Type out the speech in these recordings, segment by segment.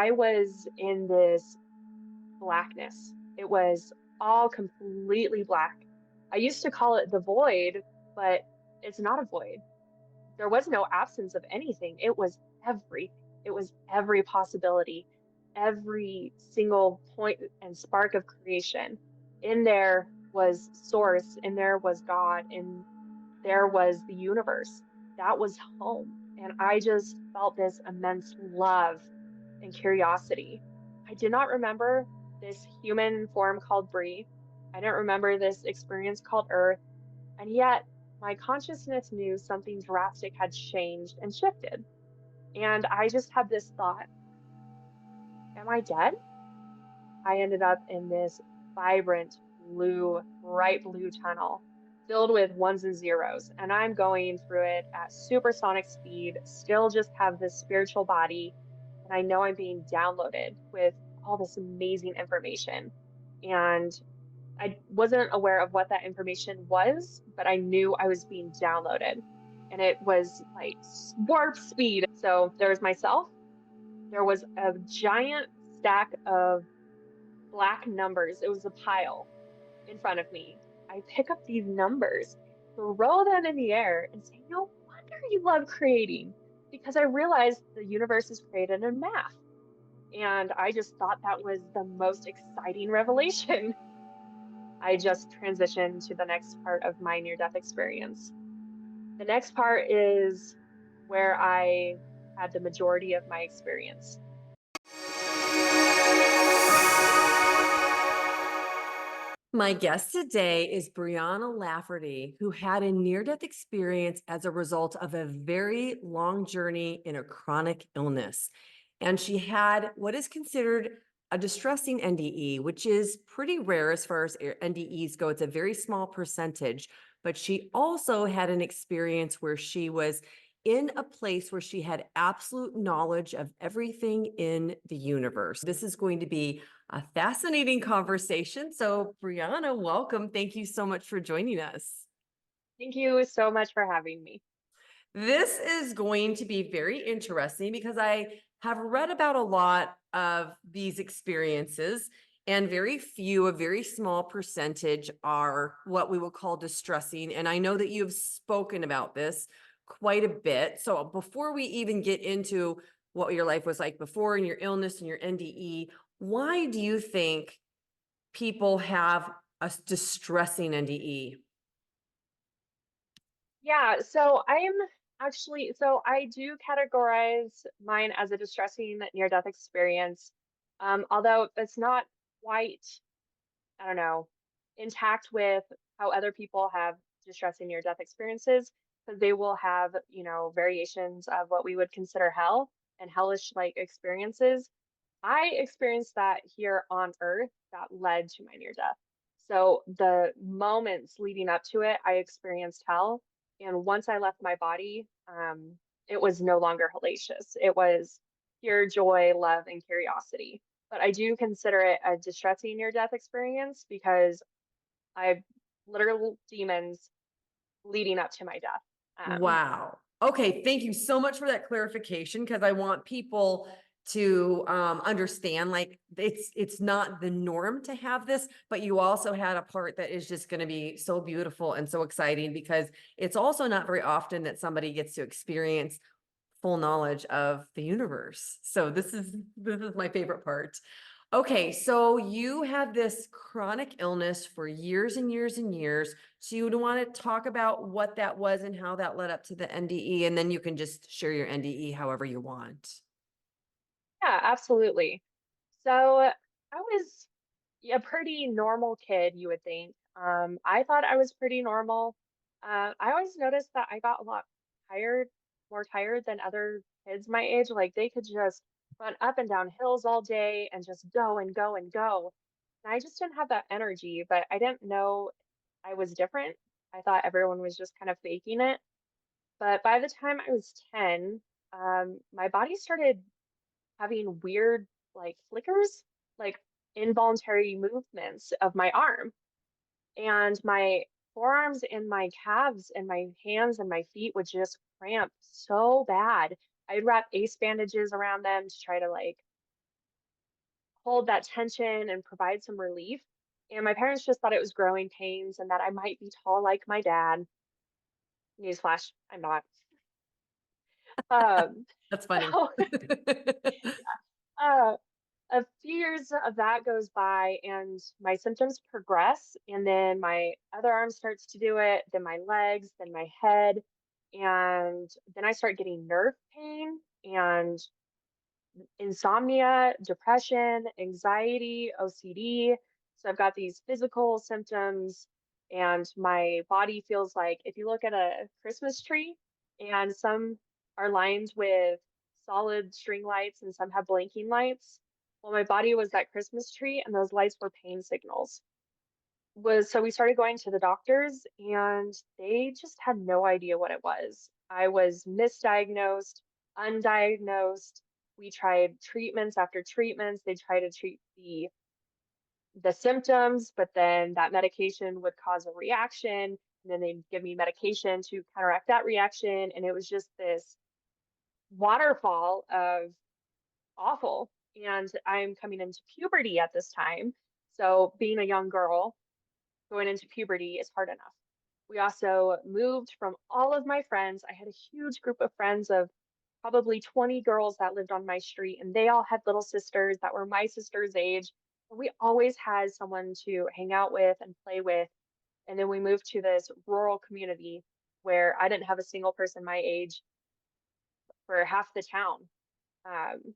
I was in this blackness. It was all completely black. I used to call it the void, but it's not a void. There was no absence of anything. It was everything. It was every possibility, every single point and spark of creation. In there was source, in there was God, in there was the universe. That was home. And I just felt this immense love and curiosity. I did not remember this human form called Bree. I didn't remember this experience called Earth. And yet, my consciousness knew something drastic had changed and shifted. And I just had this thought, am I dead? I ended up in this vibrant blue, bright blue tunnel filled with ones and zeros. And I'm going through it at supersonic speed, still just have this spiritual body. And I know I'm being downloaded with all this amazing information. And I wasn't aware of what that information was, but I knew I was being downloaded. And it was like warp speed. So there was myself, there was a giant stack of black numbers. It was a pile in front of me. I pick up these numbers, throw them in the air, and say, no wonder you love creating, because I realized the universe is created in math. And I just thought that was the most exciting revelation. I just transitioned to the next part of my near death experience. The next part is where I had the majority of my experience. My guest today is Brianna Lafferty, who had a near-death experience as a result of a very long journey in a chronic illness. And she had what is considered a distressing NDE, which is pretty rare as far as NDEs go. It's a very small percentage, but she also had an experience where she was in a place where she had absolute knowledge of everything in the universe. This is going to be a fascinating conversation. So, Brianna, welcome. Thank you so much for joining us. Thank you so much for having me. This is going to be very interesting because I have read about a lot of these experiences, and very few, a very small percentage, are what we will call distressing. And I know that you've spoken about this quite a bit. So, before we even get into what your life was like before and your illness and your NDE, why do you think people have a distressing NDE? Yeah, so I do categorize mine as a distressing near-death experience. Although it's not quite, I don't know, intact with how other people have distressing near-death experiences, because they will have, variations of what we would consider hell and hellish like experiences. I experienced that here on Earth that led to my near death. So the moments leading up to it, I experienced hell. And once I left my body, it was no longer hellacious. It was pure joy, love, and curiosity. But I do consider it a distressing near death experience because I literal demons leading up to my death. Wow. Okay. Thank you so much for that clarification, because I want people to understand, like, it's not the norm to have this, but you also had a part that is just going to be so beautiful and so exciting, because it's also not very often that somebody gets to experience full knowledge of the universe. So this is my favorite part. Okay, so you had this chronic illness for years and years and years. So you would want to talk about what that was and how that led up to the NDE, and then you can just share your NDE however you want. Yeah, absolutely. So I was a pretty normal kid, you would think. I thought I was pretty normal. I always noticed that I got a lot tired, more tired than other kids my age. Like they could just run up and down hills all day and just go and go and go. And I just didn't have that energy, but I didn't know I was different. I thought everyone was just kind of faking it. But by the time I was 10, my body started having weird like flickers, like involuntary movements of my arm. And my forearms and my calves and my hands and my feet would just cramp so bad. I'd wrap ace bandages around them to try to like hold that tension and provide some relief. And my parents just thought it was growing pains and that I might be tall like my dad. Newsflash, I'm not. Um, That's funny. so uh, a few years of that goes by and my symptoms progress. And then my other arm starts to do it, then my legs, then my head. And then I start getting nerve pain and insomnia, depression, anxiety, OCD. So I've got these physical symptoms, and my body feels like if you look at a Christmas tree, and some are lined with solid string lights and some have blinking lights. Well, my body was that Christmas tree, and those lights were pain signals. Was so we started going to the doctors, and they just had no idea what it was. I was misdiagnosed, undiagnosed. We tried treatments after treatments. They tried to treat the symptoms, but then that medication would cause a reaction, and then they'd give me medication to counteract that reaction, and it was just this waterfall of awful. And I'm coming into puberty at this time. So being a young girl, going into puberty is hard enough. We also moved from all of my friends. I had a huge group of friends of probably 20 girls that lived on my street, and they all had little sisters that were my sister's age. And we always had someone to hang out with and play with. And then we moved to this rural community where I didn't have a single person my age for half the town. Um,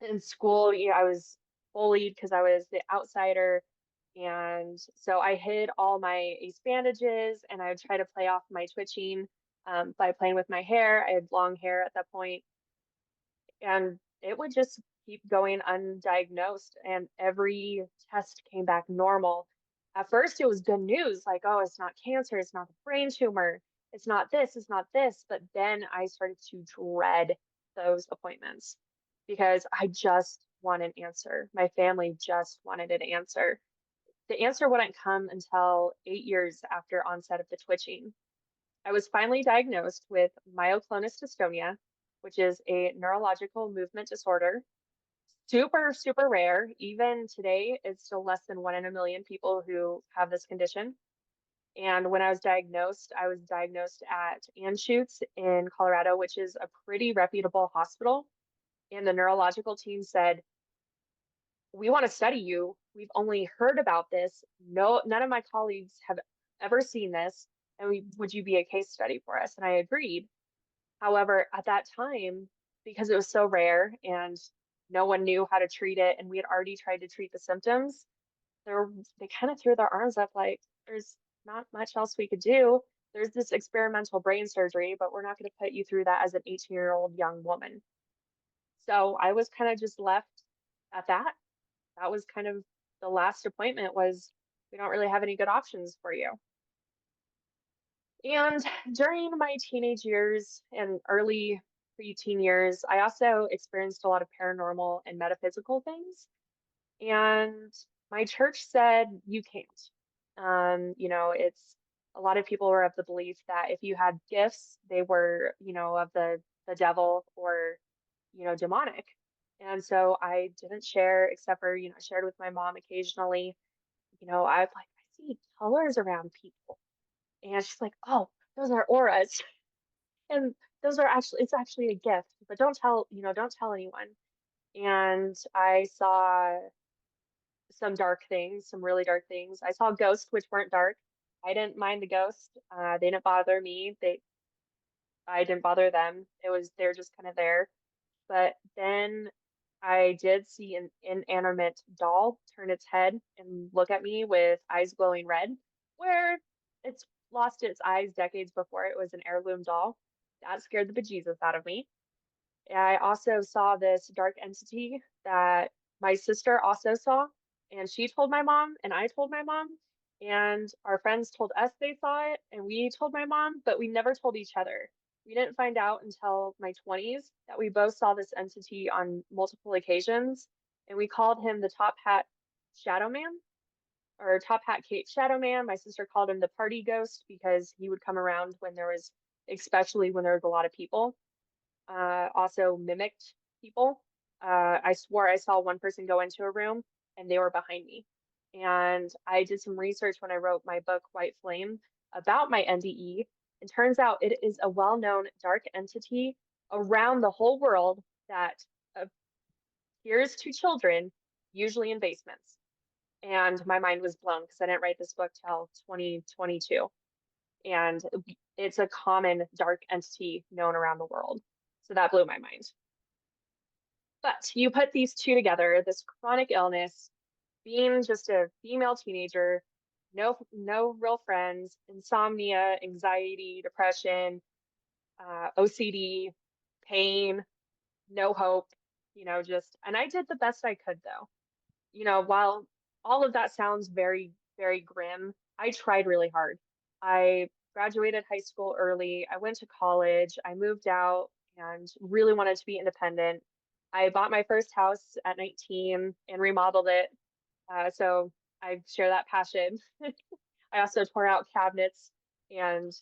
in school, I was bullied because I was the outsider. And so I hid all my ace bandages and I would try to play off my twitching by playing with my hair. I had long hair at that point, and it would just keep going undiagnosed. And every test came back normal. At first, it was good news like, oh, it's not cancer, it's not a brain tumor, it's not this, it's not this. But then I started to dread those appointments because I just want an answer. My family just wanted an answer. The answer wouldn't come until 8 years after onset of the twitching. I was finally diagnosed with myoclonus dystonia, which is a neurological movement disorder. Super, super rare. Even today, it's still less than 1 in a million people who have this condition. And when I was diagnosed at Anschutz in Colorado, which is a pretty reputable hospital. And the neurological team said, we want to study you. We've only heard about this. No, none of my colleagues have ever seen this. And would you be a case study for us? And I agreed. However, at that time, because it was so rare and no one knew how to treat it, and we had already tried to treat the symptoms, they kind of threw their arms up like, there's not much else we could do. There's this experimental brain surgery, but we're not going to put you through that as an 18-year-old young woman. So I was kind of just left at that. That was kind of the last appointment was we don't really have any good options for you. And during my teenage years and early preteen years, I also experienced a lot of paranormal and metaphysical things. And my church said, you can't. It's a lot of people were of the belief that if you had gifts, they were, of the devil or, demonic. And so I didn't share except for, shared with my mom occasionally. I was like, I see colors around people. And she's like, oh, those are auras. And those are actually, it's actually a gift, but don't tell anyone. And I saw some dark things, some really dark things. I saw ghosts, which weren't dark. I didn't mind the ghost. They didn't bother me. I didn't bother them. They're just kind of there. But then I did see an inanimate doll turn its head and look at me with eyes glowing red, where it's lost its eyes decades before it was an heirloom doll. That scared the bejesus out of me. I also saw this dark entity that my sister also saw, and she told my mom, and I told my mom, and our friends told us they saw it, and we told my mom, but we never told each other. We didn't find out until my 20s that we both saw this entity on multiple occasions, and we called him the Top Hat Shadow Man or Top Hat Cape Shadow Man. My sister called him the Party Ghost because he would come around especially when there was a lot of people, also mimicked people. I swore I saw one person go into a room and they were behind me. And I did some research when I wrote my book, White Flame, about my NDE. And turns out it is a well-known dark entity around the whole world that appears to children, usually in basements. And my mind was blown because I didn't write this book till 2022. And it's a common dark entity known around the world. So that blew my mind. But you put these two together, this chronic illness, being just a female teenager, no real friends, insomnia, anxiety, depression, OCD, pain, no hope, just, and I did the best I could though. While all of that sounds very, very grim, I tried really hard. I graduated high school early. I went to college. I moved out and really wanted to be independent. I bought my first house at 19 and remodeled it. So I share that passion. I also tore out cabinets and,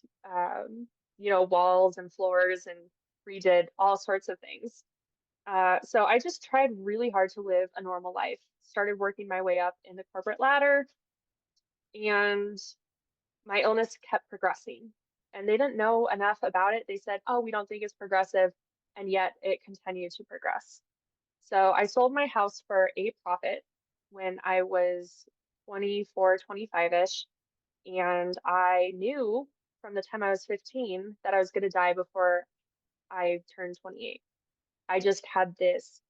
walls and floors and redid all sorts of things. So I just tried really hard to live a normal life, started working my way up in the corporate ladder, and my illness kept progressing. And they didn't know enough about it. They said, oh, we don't think it's progressive. And yet it continued to progress. So I sold my house for a profit when I was 24, 25-ish. And I knew from the time I was 15 that I was going to die before I turned 28. I just had this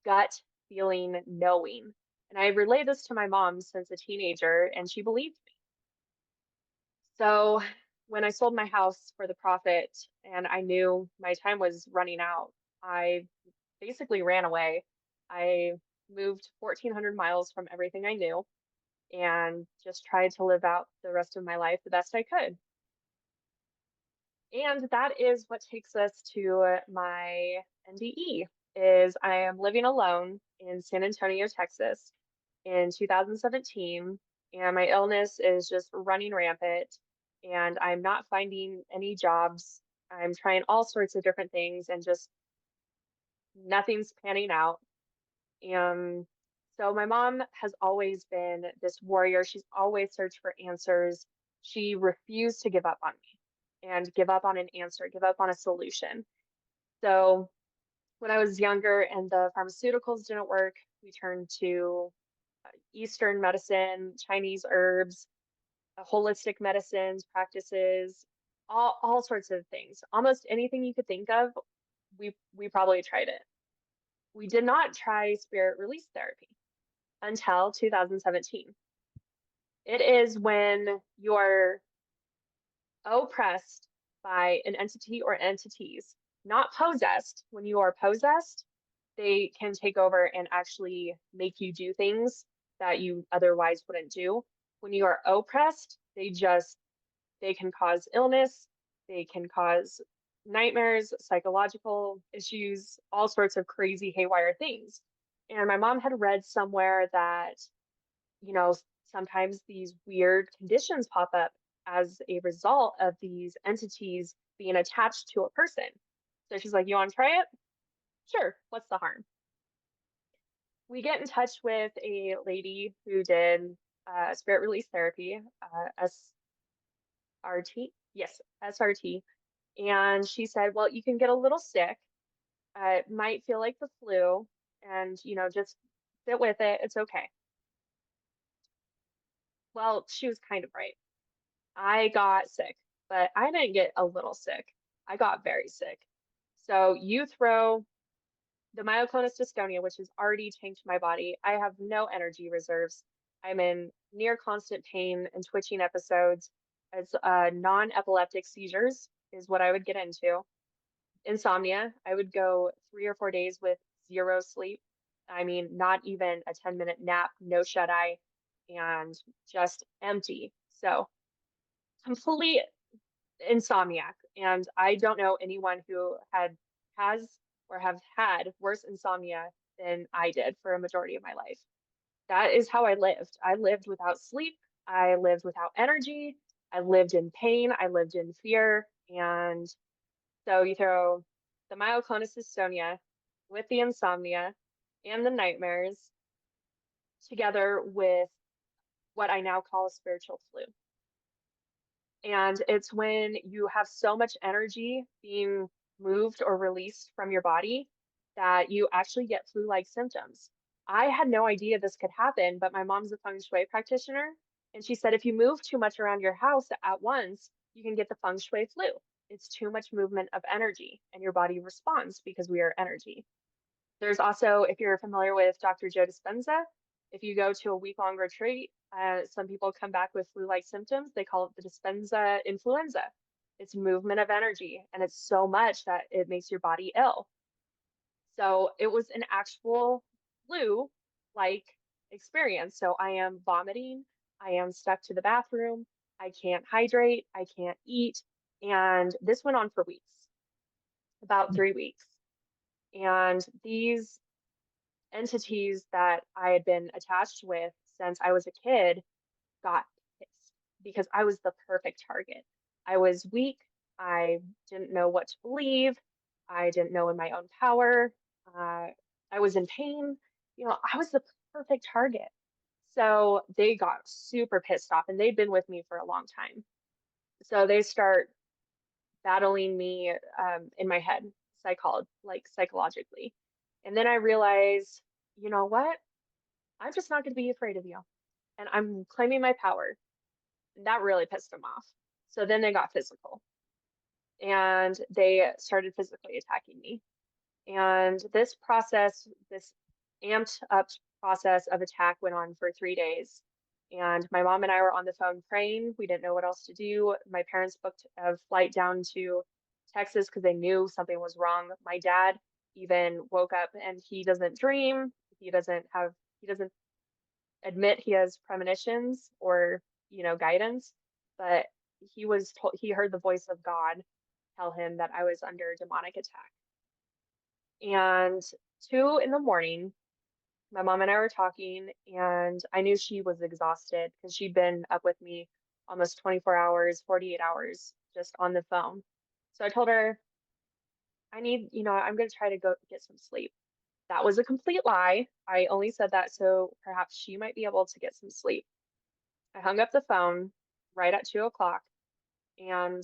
gut feeling, knowing. And I relayed this to my mom since a teenager, and she believed me. So when I sold my house for the profit and I knew my time was running out, I basically ran away. I moved 1,400 miles from everything I knew and just tried to live out the rest of my life the best I could. And that is what takes us to my NDE is I am living alone in San Antonio, Texas in 2017, and my illness is just running rampant, and I'm not finding any jobs. I'm trying all sorts of different things and just nothing's panning out. And so my mom has always been this warrior. She's always searched for answers. She refused to give up on me and give up on an answer, give up on a solution. So when I was younger and the pharmaceuticals didn't work, we turned to Eastern medicine, Chinese herbs, holistic medicines, practices, all sorts of things. Almost anything you could think of, we probably tried it. We did not try spirit release therapy until 2017. It is when you're oppressed by an entity or entities, not possessed. When you are possessed, they can take over and actually make you do things that you otherwise wouldn't do. When you are oppressed, they can cause illness, they can cause nightmares, psychological issues, all sorts of crazy haywire things. And my mom had read somewhere that, you know, sometimes these weird conditions pop up as a result of these entities being attached to a person. So she's like, you want to try it? Sure. What's the harm? We get in touch with a lady who did spirit release therapy, SRT. Yes, SRT. And she said, well, you can get a little sick. It might feel like the flu, and just sit with it. It's okay. Well, she was kind of right. I got sick, but I didn't get a little sick. I got very sick. So you throw the myoclonus dystonia, which has already tanked my body. I have no energy reserves. I'm in near constant pain and twitching episodes. It's non-epileptic seizures is what I would get into. Insomnia, I would go 3 or 4 days with zero sleep. I mean, not even a 10-minute nap, no shut eye, and just empty. So complete insomniac. And I don't know anyone who has or have had worse insomnia than I did for a majority of my life. That is how I lived. I lived without sleep. I lived without energy. I lived in pain. I lived in fear. And so you throw the myoclonus dystonia with the insomnia, and the nightmares together with what I now call a spiritual flu. And it's when you have so much energy being moved or released from your body that you actually get flu-like symptoms. I had no idea this could happen, but my mom's a feng shui practitioner, and she said if you move too much around your house at once, you can get the feng shui flu. It's too much movement of energy, and your body responds because we are energy. There's also, if you're familiar with Dr. Joe Dispenza, if you go to a week-long retreat, some people come back with flu-like symptoms. They call it the Dispenza influenza. It's movement of energy, and it's so much that it makes your body ill. So it was an actual flu-like experience. So I am vomiting, I am stuck to the bathroom, I can't hydrate, I can't eat, and this went on for weeks, about 3 weeks. And these entities that I had been attached with since I was a kid got pissed because I was the perfect target. I was weak. I didn't know what to believe. I didn't know in my own power. Uh, I was in pain. I was the perfect target. So they got super pissed off and they'd been with me for a long time. So they start battling me in my head, psychologically. And then I realized, you know what? I'm just not going to be afraid of you. And I'm claiming my power. And that really pissed them off. So then they got physical and they started physically attacking me. And this amped up process of attack went on for 3 days. And my mom and I were on the phone praying. We didn't know what else to do. My parents booked a flight down to Texas because they knew something was wrong. My dad even woke up and he doesn't dream. He doesn't admit he has premonitions or, guidance, but he heard the voice of God tell him that I was under demonic attack. And 2 in the morning, my mom and I were talking, and I knew she was exhausted because she'd been up with me almost 24 hours, 48 hours just on the phone. So I told her, I'm going to try to go get some sleep. That was a complete lie. I only said that so perhaps she might be able to get some sleep. I hung up the phone right at 2 o'clock, and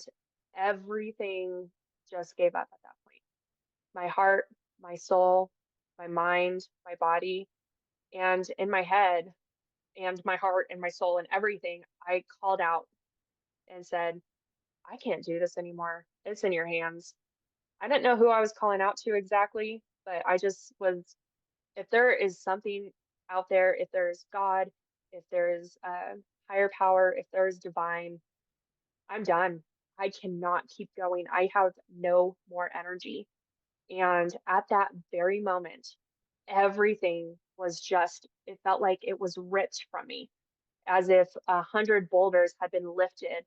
everything just gave up at that point. My heart, my soul, my mind, my body, and in my head, and my heart and my soul and everything, I called out and said, I can't do this anymore. It's in your hands. I didn't know who I was calling out to exactly, but I just was, if there is something out there, if there's God, if there's a higher power, if there's divine, I'm done. I cannot keep going. I have no more energy. And at that very moment, everything was just, it felt like it was ripped from me, as if 100 boulders had been lifted,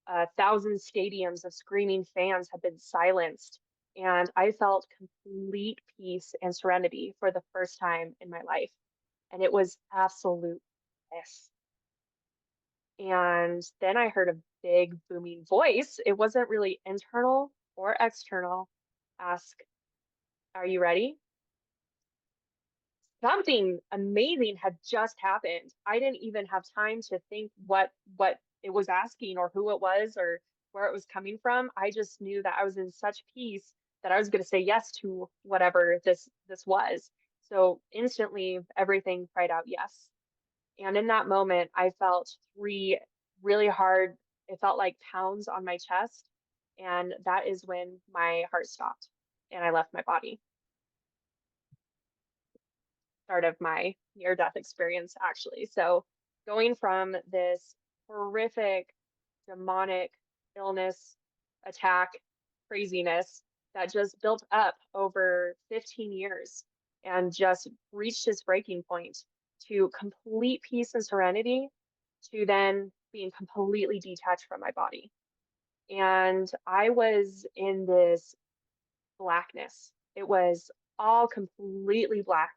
1,000 stadiums of screaming fans had been silenced. And I felt complete peace and serenity for the first time in my life. And it was absolute bliss. And then I heard a big booming voice. It wasn't really internal or external. Ask, are you ready? Something amazing had just happened. I didn't even have time to think what it was asking or who it was or where it was coming from. I just knew that I was in such peace that I was going to say yes to whatever this was. So instantly everything cried out yes. And in that moment, I felt three really hard, it felt like pounds on my chest. And that is when my heart stopped and I left my body. Start of my near death experience, actually. So, going from this horrific, demonic illness, attack, craziness that just built up over 15 years and just reached its breaking point to complete peace and serenity to then being completely detached from my body. And I was in this blackness. It was all completely black.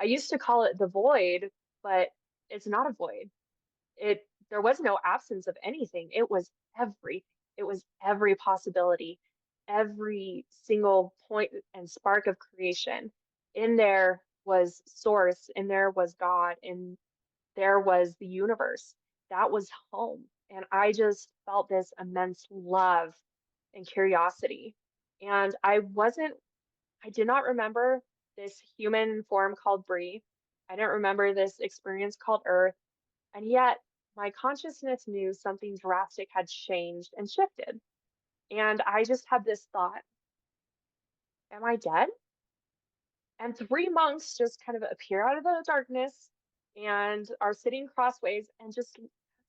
I used to call it the void, but it's not a void. There was no absence of anything. It was everything. It was every possibility, every single point and spark of creation in there was source, and there was God, and there was the universe. That was home. And I just felt this immense love and curiosity. And I did not remember this human form called Bree. I didn't remember this experience called Earth. And yet my consciousness knew something drastic had changed and shifted. And I just had this thought, am I dead? And three monks just kind of appear out of the darkness and are sitting crossways and just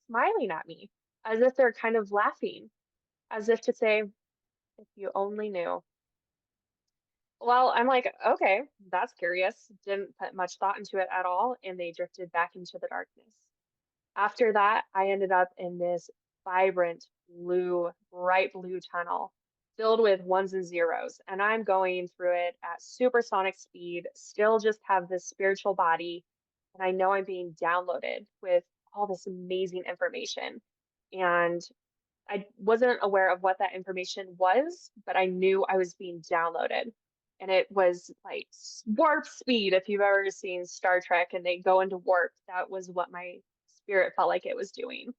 smiling at me as if they're kind of laughing, as if to say, if you only knew. Well, I'm like, okay, that's curious. Didn't put much thought into it at all. And they drifted back into the darkness. After that, I ended up in this vibrant blue, bright blue tunnel filled with ones and zeros. And I'm going through it at supersonic speed, still just have this spiritual body. And I know I'm being downloaded with all this amazing information. And I wasn't aware of what that information was, but I knew I was being downloaded. And it was like warp speed. If you've ever seen Star Trek and they go into warp, that was what my spirit felt like it was doing.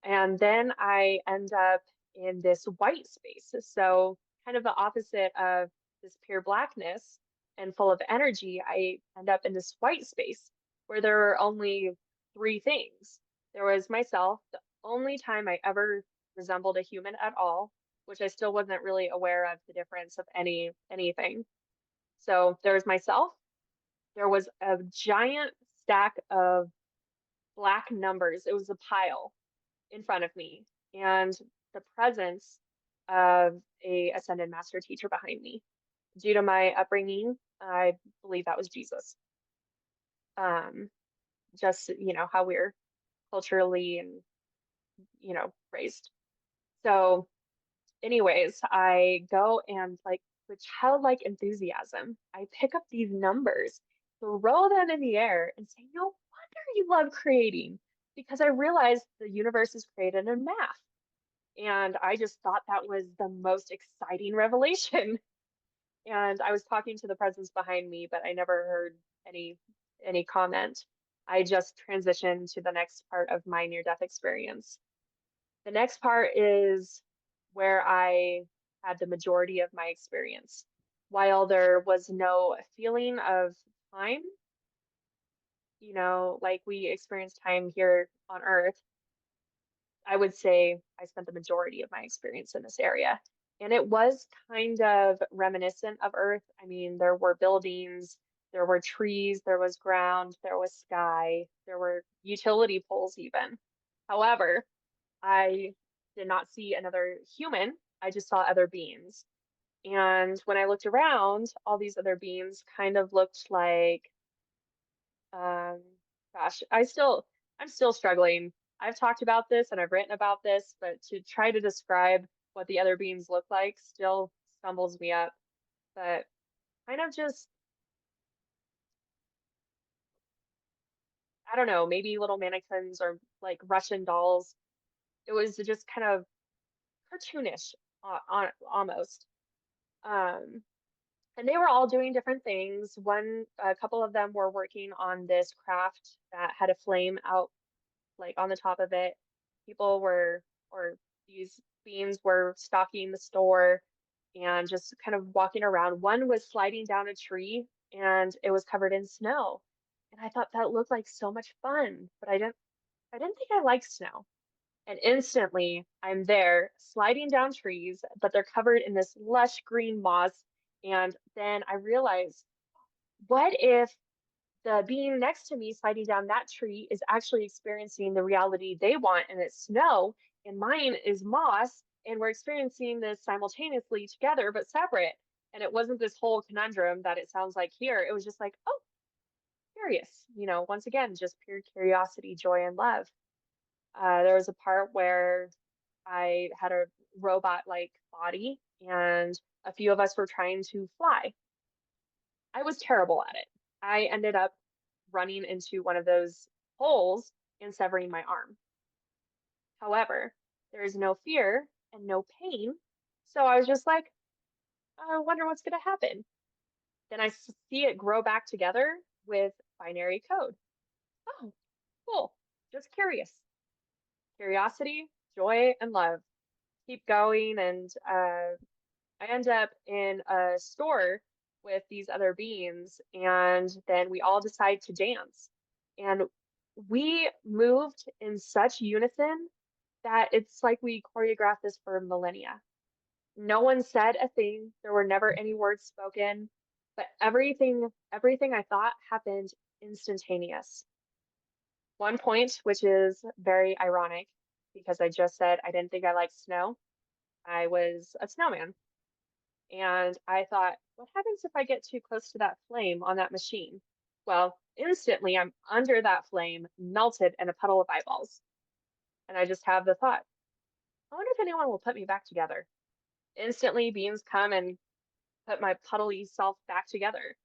And then I end up in this white space. So, kind of the opposite of this pure blackness and full of energy, I end up in this white space where there were only three things. There was myself, the only time I ever resembled a human at all, which I still wasn't really aware of the difference of anything. So there was myself, there was a giant stack of black numbers. It was a pile in front of me, and the presence of a ascended master teacher behind me. Due to my upbringing, I believe that was Jesus. Um, just how we're culturally and raised. So, anyways, I go and like with childlike enthusiasm, I pick up these numbers, throw them in the air, and say, "No wonder you love creating," because I realized the universe is created in math. And I just thought that was the most exciting revelation. And I was talking to the presence behind me, but I never heard any any comment. I just transitioned to the next part of my near-death experience. The next part is where I had the majority of my experience. While there was no feeling of time, like we experience time here on Earth, I would say I spent the majority of my experience in this area. And it was kind of reminiscent of Earth. I mean, there were buildings, there were trees, there was ground, there was sky, there were utility poles even. However, I did not see another human. I just saw other beings. And when I looked around, all these other beings kind of looked like, um, gosh, I'm still struggling. I've talked about this and I've written about this, but to try to describe what the other beings look like still stumbles me up. But kind of just, I don't know, maybe little mannequins or like Russian dolls. It was just kind of cartoonish, almost. Um, and they were all doing different things. A couple of them were working on this craft that had a flame out like on the top of it. People were, or these beings were stalking the store and just kind of walking around. One was sliding down a tree and it was covered in snow. And I thought that looked like so much fun, but I didn't think I liked snow. And instantly I'm there sliding down trees, but they're covered in this lush green moss. And then I realized, what if the being next to me sliding down that tree is actually experiencing the reality they want, and it's snow, and mine is moss, and we're experiencing this simultaneously together but separate. And it wasn't this whole conundrum that it sounds like here. It was just like, oh, curious, once again, just pure curiosity, joy, and love. There was a part where I had a robot like body, and a few of us were trying to fly. I was terrible at it. I ended up running into one of those holes and severing my arm. However, there is no fear and no pain. So I was just like, I wonder what's going to happen. Then I see it grow back together with binary code. Oh, cool. Just curious. Curiosity, joy, and love. Keep going, and I end up in a store with these other beings, and then we all decide to dance. And we moved in such unison that it's like we choreographed this for millennia. No one said a thing. There were never any words spoken, but everything I thought happened instantaneous. One point, which is very ironic because I just said I didn't think I liked snow. I was a snowman. And I thought, what happens if I get too close to that flame on that machine? Well, instantly I'm under that flame, melted in a puddle of eyeballs. And I just have the thought, I wonder if anyone will put me back together. Instantly, beings come and put my puddly self back together.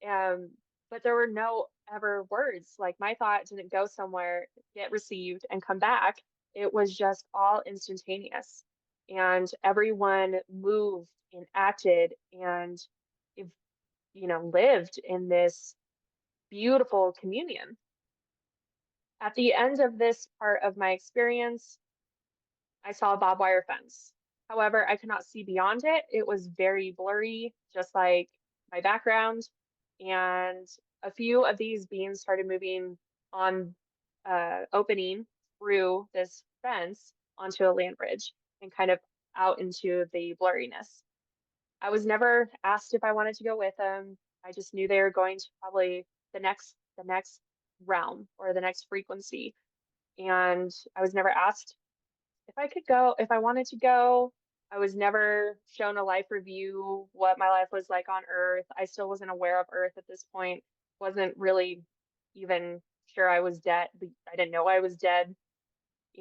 Um, but there were no ever words. Like my thought didn't go somewhere, get received, and come back. It was just all instantaneous. And everyone moved and acted and, if- lived in this beautiful communion. At the end of this part of my experience, I saw a barbed wire fence. However, I could not see beyond it. It was very blurry, just like my background. And a few of these beams started moving on opening through this fence onto a land bridge and kind of out into the blurriness. I was never asked if I wanted to go with them. I just knew they were going to probably the next realm or the next frequency. And I was never asked if I could go, if I wanted to go. I was never shown a life review, what my life was like on Earth. I still wasn't aware of Earth at this point, wasn't really even sure I was dead. I didn't know I was dead.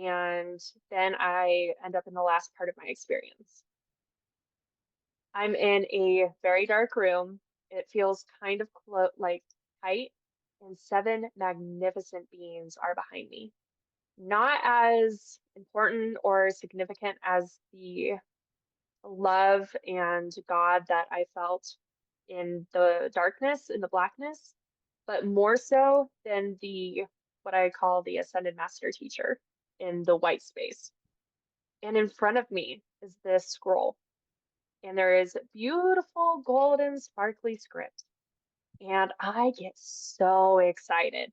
And then I end up in the last part of my experience. I'm in a very dark room. It feels kind of like tight, and seven magnificent beings are behind me. Not as important or significant as the love and God that I felt in the darkness, in the blackness, but more so than the what I call the ascended master teacher in the white space. And in front of me is this scroll, and there is beautiful golden sparkly script. And I get so excited.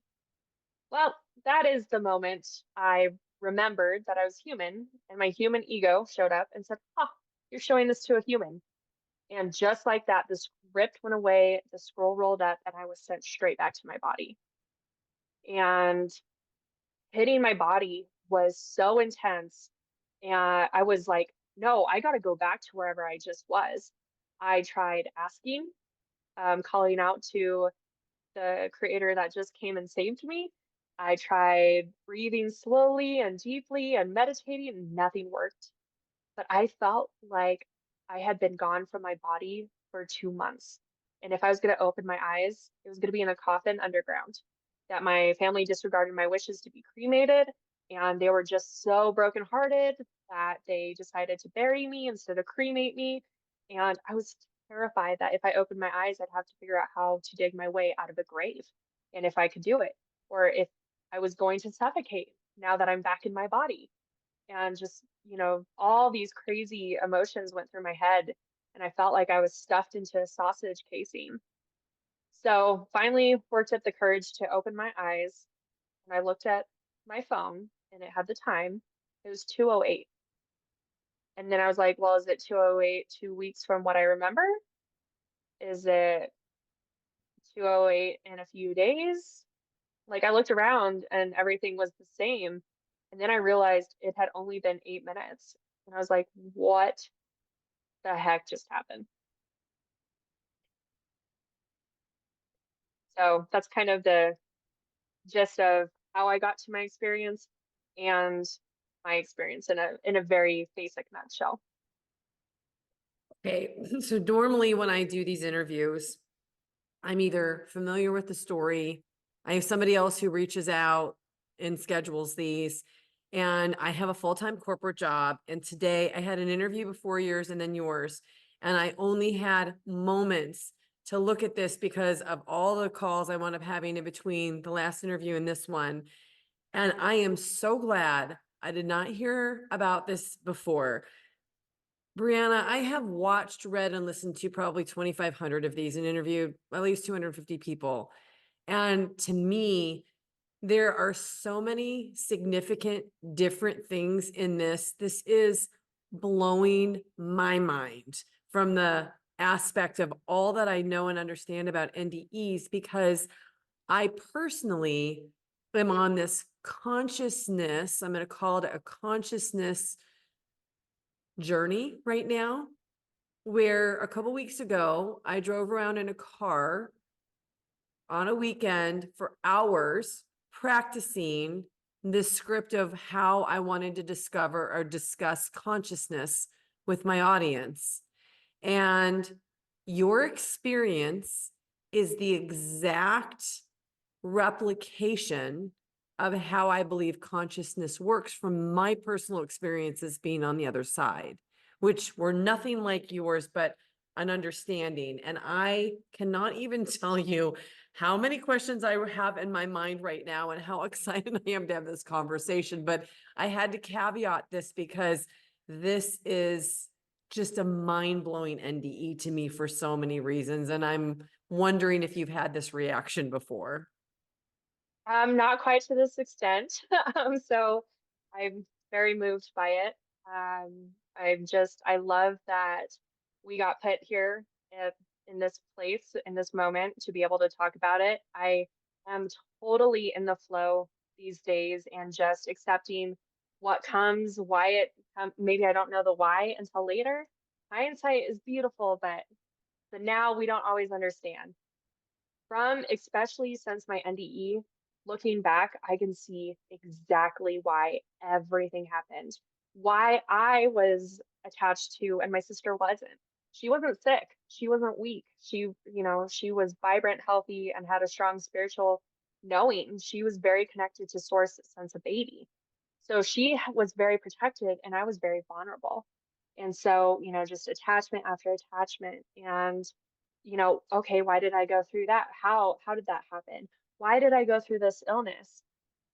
Well, that is the moment I remembered that I was human, and my human ego showed up and said, "Oh, you're showing this to a human." And just like that, the script went away, the scroll rolled up, and I was sent straight back to my body. And hitting my body was so intense. And I was like, no, I got to go back to wherever I just was. I tried asking, calling out to the creator that just came and saved me. I tried breathing slowly and deeply and meditating, and nothing worked. But I felt like I had been gone from my body for 2 months. And if I was going to open my eyes, it was going to be in a coffin underground. That my family disregarded my wishes to be cremated. And they were just so brokenhearted that they decided to bury me instead of cremate me. And I was terrified that if I opened my eyes, I'd have to figure out how to dig my way out of the grave and if I could do it, or if I was going to suffocate now that I'm back in my body. And just, all these crazy emotions went through my head, and I felt like I was stuffed into a sausage casing. So finally worked up the courage to open my eyes, and I looked at my phone and it had the time. It was 2:08. And then I was like, well, is it 2:08 2 weeks from what I remember? Is it 2:08 in a few days? Like I looked around and everything was the same. And then I realized it had only been 8 minutes. And I was like, what the heck just happened? So that's kind of the gist of how I got to my experience and my experience in a very basic nutshell. Okay, so normally when I do these interviews, I'm either familiar with the story, I have somebody else who reaches out and schedules these, and I have a full-time corporate job. And today I had an interview before yours and then yours, and I only had moments to look at this because of all the calls I wound up having in between the last interview and this one. And I am so glad I did not hear about this before. Brianna, I have watched, read, and listened to probably 2,500 of these and interviewed at least 250 people. And to me, there are so many significant different things in this. This is blowing my mind from the aspect of all that I know and understand about NDEs, because I personally am on this consciousness, I'm going to call it a consciousness journey right now, where a couple weeks ago, I drove around in a car on a weekend for hours practicing the script of how I wanted to discover or discuss consciousness with my audience. And your experience is the exact replication of how I believe consciousness works from my personal experiences being on the other side, which were nothing like yours, but an understanding. And I cannot even tell you how many questions I have in my mind right now and how excited I am to have this conversation. But I had to caveat this because this is just a mind-blowing NDE to me for so many reasons. And I'm wondering if you've had this reaction before. Not quite to this extent. So I'm very moved by it. I love that we got put here at, in this place, in this moment to be able to talk about it. I am totally in the flow these days and just accepting what comes, why it maybe I don't know the why until later. Hindsight is beautiful, but the now we don't always understand. From especially since my NDE, looking back, I can see exactly why everything happened, why I was attached to, and my sister wasn't. She wasn't sick. She wasn't weak. She was vibrant, healthy, and had a strong spiritual knowing. She was very connected to source since a baby. So was very protected, and I was very vulnerable. And so, just attachment after attachment. And okay, why did I go through that? How did that happen? Why did I go through this illness?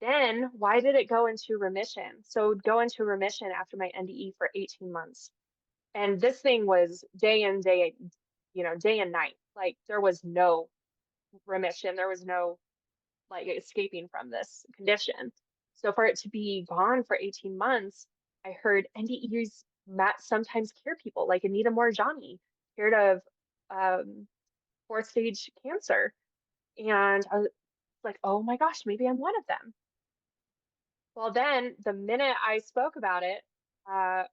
Then why did it go into remission? So go into remission after my NDE for 18 months. And this thing was day in, day and night. Like there was no remission. There was no like escaping from this condition. So for it to be gone for 18 months, I heard NDEs sometimes cure people, like Anita Morjani cured of fourth stage cancer. And I was like, oh my gosh, maybe I'm one of them. Well, then the minute I spoke about it, uh,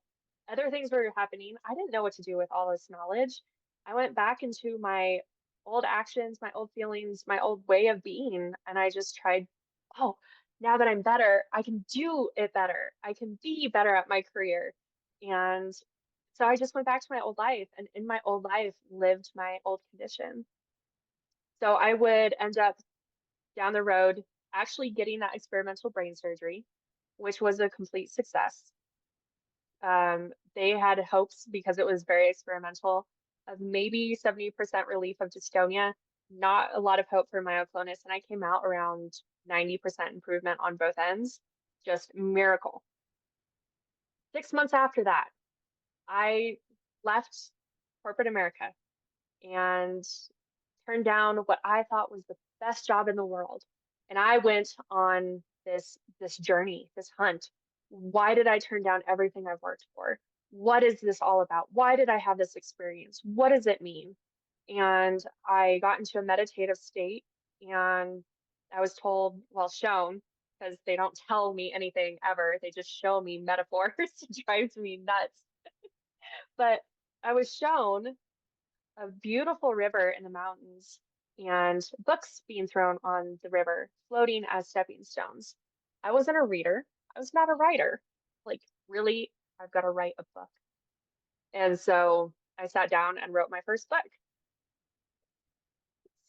other things were happening. I didn't know what to do with all this knowledge. I went back into my old actions, my old feelings, my old way of being, and I just tried, oh, now that I'm better, I can do it better. I can be better at my career. And so I just went back to my old life and in my old life lived my old condition. So I would end up down the road actually getting that experimental brain surgery, which was a complete success. They had hopes because it was very experimental of maybe 70% relief of dystonia, not a lot of hope for myoclonus. And I came out around 90% improvement on both ends, just miracle. 6 months after that, I left corporate America and turned down what I thought was the best job in the world. And I went on this journey, this hunt. Why did I turn down everything I've worked for? What is this all about? Why did I have this experience? What does it mean? And I got into a meditative state and I was told, well, shown, because they don't tell me anything ever. They just show me metaphors. It drives me nuts. But I was shown a beautiful river in the mountains and books being thrown on the river, floating as stepping stones. I wasn't a reader. I was not a writer. Like, really, I've got to write a book. And so I sat down and wrote my first book.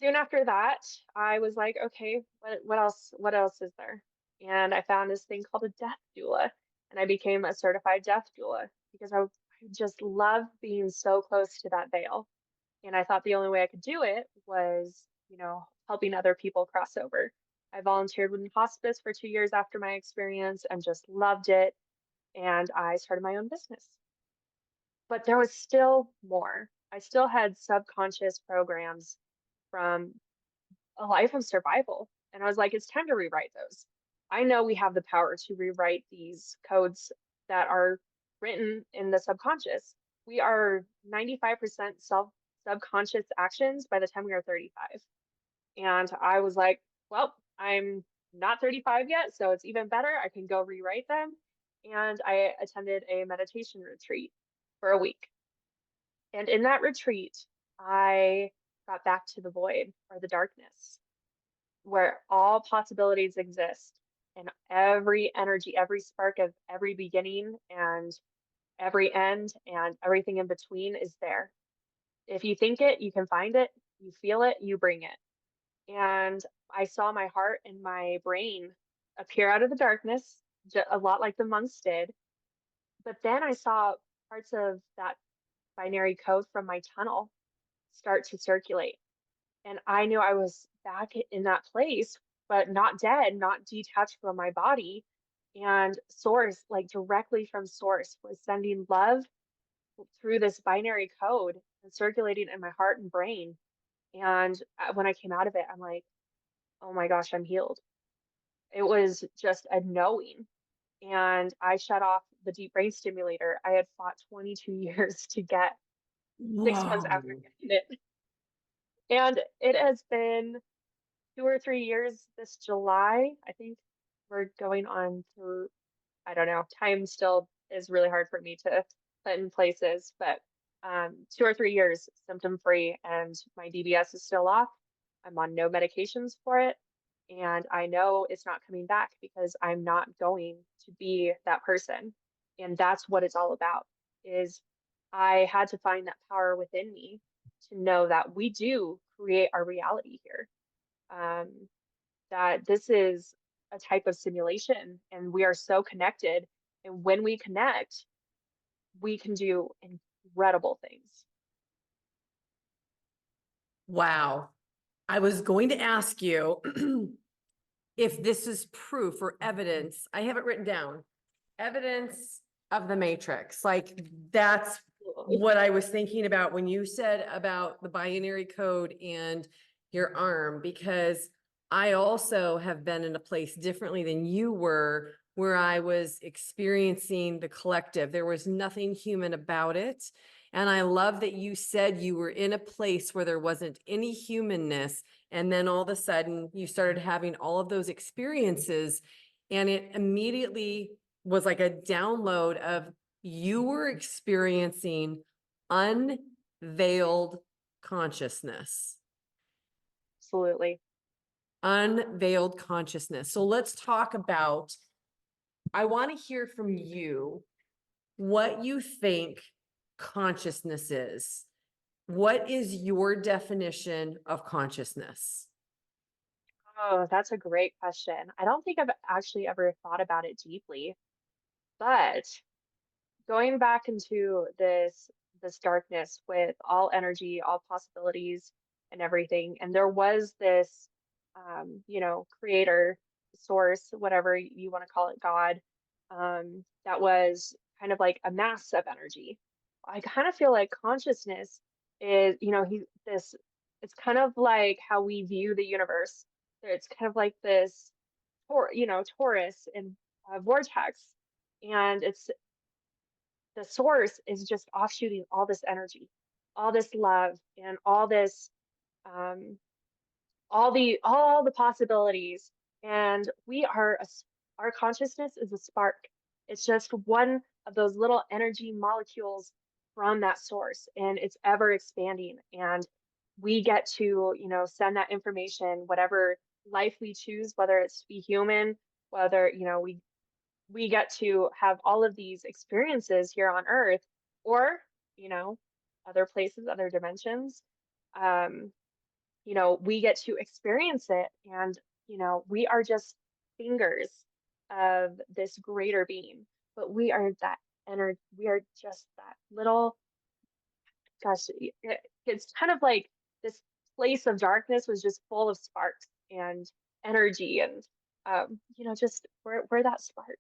Soon after that, I was like, okay, what else? What else is there? And I found this thing called a death doula, and I became a certified death doula because I just love being so close to that veil. And I thought the only way I could do it was, helping other people cross over. I volunteered in hospice for 2 years after my experience and just loved it. And I started my own business. But there was still more. I still had subconscious programs from a life of survival. And I was like, it's time to rewrite those. I know we have the power to rewrite these codes that are written in the subconscious. We are 95% subconscious actions by the time we are 35. And I was like, well, I'm not 35 yet, so it's even better. I can go rewrite them. And I attended a meditation retreat for a week. And in that retreat, I got back to the void or the darkness where all possibilities exist and every energy, every spark of every beginning and every end and everything in between is there. If you think it, you can find it. You feel it, you bring it. And I saw my heart and my brain appear out of the darkness, a lot like the monks did. But then I saw parts of that binary code from my tunnel start to circulate. And I knew I was back in that place, but not dead, not detached from my body. And source, like directly from source, was sending love through this binary code and circulating in my heart and brain. And when I came out of it, I'm like, oh my gosh, I'm healed. It was just a knowing. And I shut off the deep brain stimulator. I had fought 22 years to get 6 months after Whoa. getting it. And it has been 2 or 3 years this July. I think we're going on through, I don't know, time still is really hard for me to put in places, but 2 or 3 years symptom free and my DBS is still off. I'm on no medications for it. And I know it's not coming back because I'm not going to be that person. And that's what it's all about is I had to find that power within me to know that we do create our reality here. Um, that this is a type of simulation and we are so connected. And when we connect, we can do incredible things. Wow. I was going to ask you if this is proof or evidence. I have it written down. Evidence of the matrix. Like that's what I was thinking about when you said about the binary code and your arm, because I also have been in a place differently than you were, where I was experiencing the collective. There was nothing human about it. And I love that you said you were in a place where there wasn't any humanness. And then all of a sudden you started having all of those experiences. And it immediately was like a download of you were experiencing unveiled consciousness. Absolutely. Unveiled consciousness. So let's talk about, I want to hear from you what you think consciousness is. What is your definition of consciousness? Oh, that's a great question. I don't think I've actually ever thought about it deeply, but going back into this darkness with all energy, all possibilities and everything, and there was this creator, source, whatever you want to call it, God, that was kind of like a mass of energy. I kind of feel like consciousness is, it's kind of like how we view the universe. It's kind of like this, torus and vortex, and it's the source is just offshooting all this energy, all this love, and um, all the possibilities. And our consciousness is a spark. It's just one of those little energy molecules from that source, and it's ever expanding. And we get to, send that information, whatever life we choose, whether it's to be human, whether, we get to have all of these experiences here on earth or you know other places, other dimensions. um we get to experience it, and we are just fingers of this greater being, but we are just that little, gosh, it's kind of like this place of darkness was just full of sparks and energy and just we're that spark.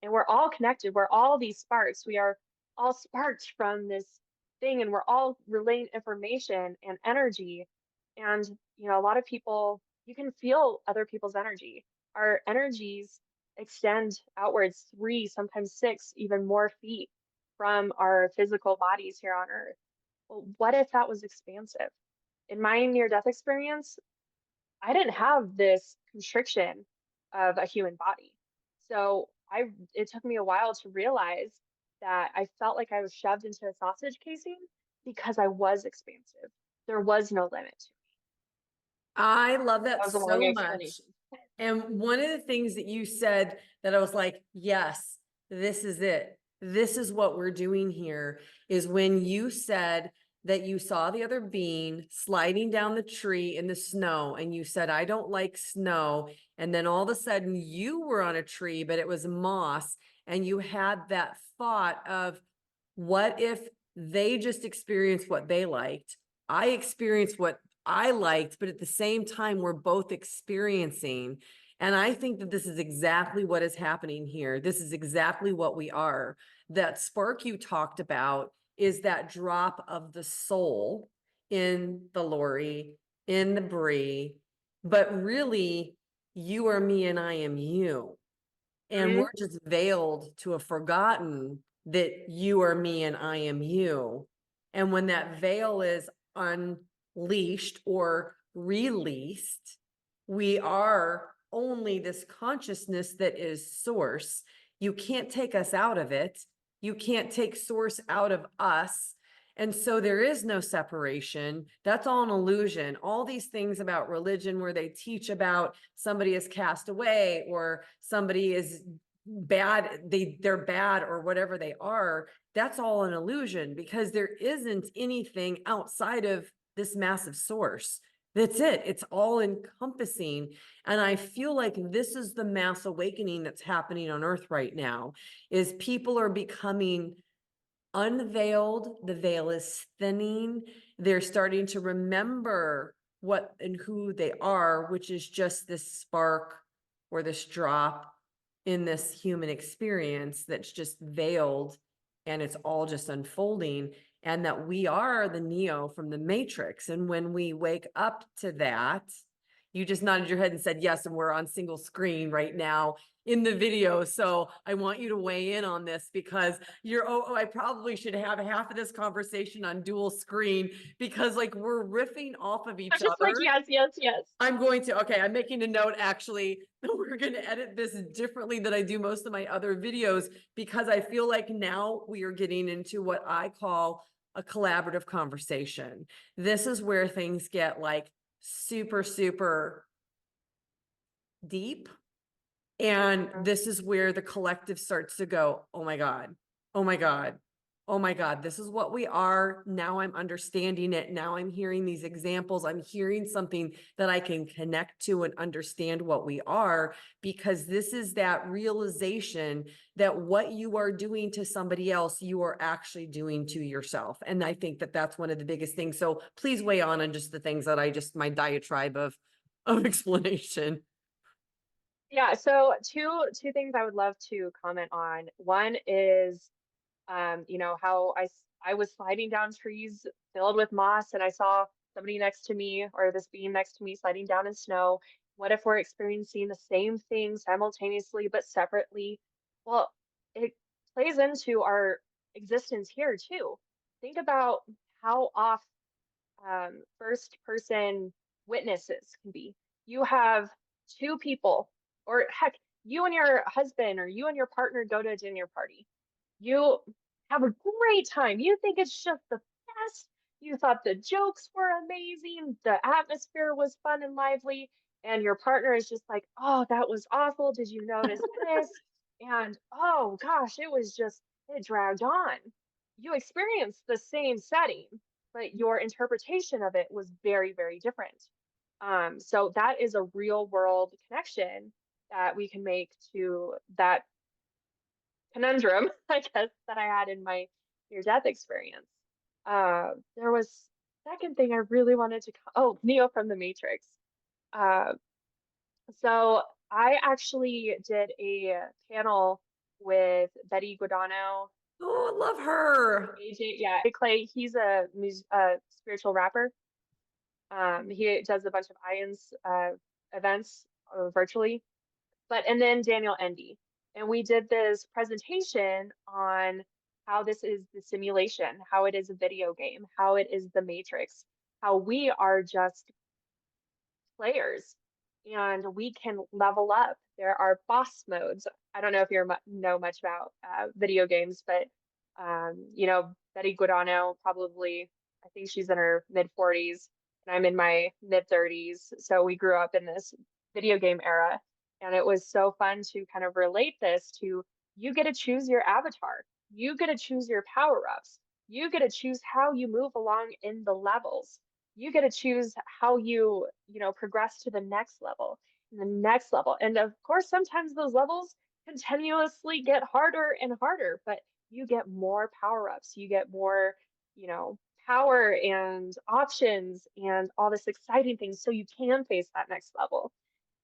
And we're all connected. We're all these sparks. We are all sparked from this thing and we're all relaying information and energy. And a lot of people, you can feel other people's energy. Our energies extend outwards 3, sometimes 6, even more feet from our physical bodies here on Earth. Well, what if that was expansive? In my near-death experience, I didn't have this constriction of a human body. So it took me a while to realize that I felt like I was shoved into a sausage casing because I was expansive. There was no limit to me. I love That that was a long so much. explanation. And one of the things that you said that I was like, yes, this is it. This is what we're doing here, is when you said that you saw the other being sliding down the tree in the snow, and you said, I don't like snow. And then all of a sudden you were on a tree, but it was moss. And you had that thought of, what if they just experienced what they liked? I experienced what I liked, but at the same time, we're both experiencing. And I think that this is exactly what is happening here. This is exactly what we are. That spark you talked about is that drop of the soul in the Lori, in the Bree, but really, you are me and I am you. And Mhm. we're just veiled to have forgotten that you are me and I am you. And when that veil is unleashed or released, we are only this consciousness that is source. You can't take us out of it. You can't take source out of us. And so there is no separation. That's all an illusion. All these things about religion where they teach about somebody is cast away or somebody is bad, they're bad or whatever they are, that's all an illusion because there isn't anything outside of this massive source. That's it. It's all encompassing. And I feel like this is the mass awakening that's happening on earth right now, is people are becoming unveiled. The veil is thinning. They're starting to remember what and who they are, which is just this spark or this drop in this human experience that's just veiled and it's all just unfolding, and that we are the Neo from the Matrix. And when we wake up to that, you just nodded your head and said yes, and we're on single screen right now in the video. So I want you to weigh in on this because I probably should have half of this conversation on dual screen because like we're riffing off of I'm each just like, other. yes, yes, yes. I'm making a note actually. We're going to edit this differently than I do most of my other videos because I feel like now we are getting into what I call a collaborative conversation. This is where things get like super, super deep. And Uh, this is where the collective starts to go, oh my God, oh my God, oh my God, this is what we are. Now I'm understanding it. Now I'm hearing these examples. I'm hearing something that I can connect to and understand what we are, because this is that realization that what you are doing to somebody else, you are actually doing to yourself. And I think that that's one of the biggest things. So please weigh on just the things that my diatribe of explanation. Yeah, so two things I would love to comment on. One is how I was sliding down trees filled with moss and I saw somebody next to me or this being next to me sliding down in snow. What if we're experiencing the same thing simultaneously but separately? Well, it plays into our existence here too. Think about how off first person witnesses can be. You have two people, or heck, you and your husband or you and your partner go to a dinner party. You have a great time. You think it's just the best. You thought the jokes were amazing. The atmosphere was fun and lively. And your partner is just like, oh, that was awful. Did you notice this? And oh gosh, it dragged on. You experienced the same setting, but your interpretation of it was very, very different. So that is a real world connection that we can make to that conundrum, I guess, that I had in my near death experience. There was second thing I really wanted to, oh, Neo from the Matrix. Uh, so I actually did a panel with Betty Guadagno, Oh, I love her. AJ, yeah, Clay. He's a spiritual rapper. He does a bunch of IANS events virtually. And then Daniel Endy. And we did this presentation on how this is the simulation, how it is a video game, how it is the Matrix, how we are just players and we can level up. There are boss modes. I don't know if you know much about video games, but Betty Guadagno probably, I think she's in her mid 40s and I'm in my mid 30s. So we grew up in this video game era. And it was so fun to kind of relate this to you get to choose your avatar, you get to choose your power ups, you get to choose how you move along in the levels, you get to choose how you progress to the next level and the next level. And of course, sometimes those levels continuously get harder and harder, but you get more power ups, you get more, you know, power and options and all this exciting things so you can face that next level.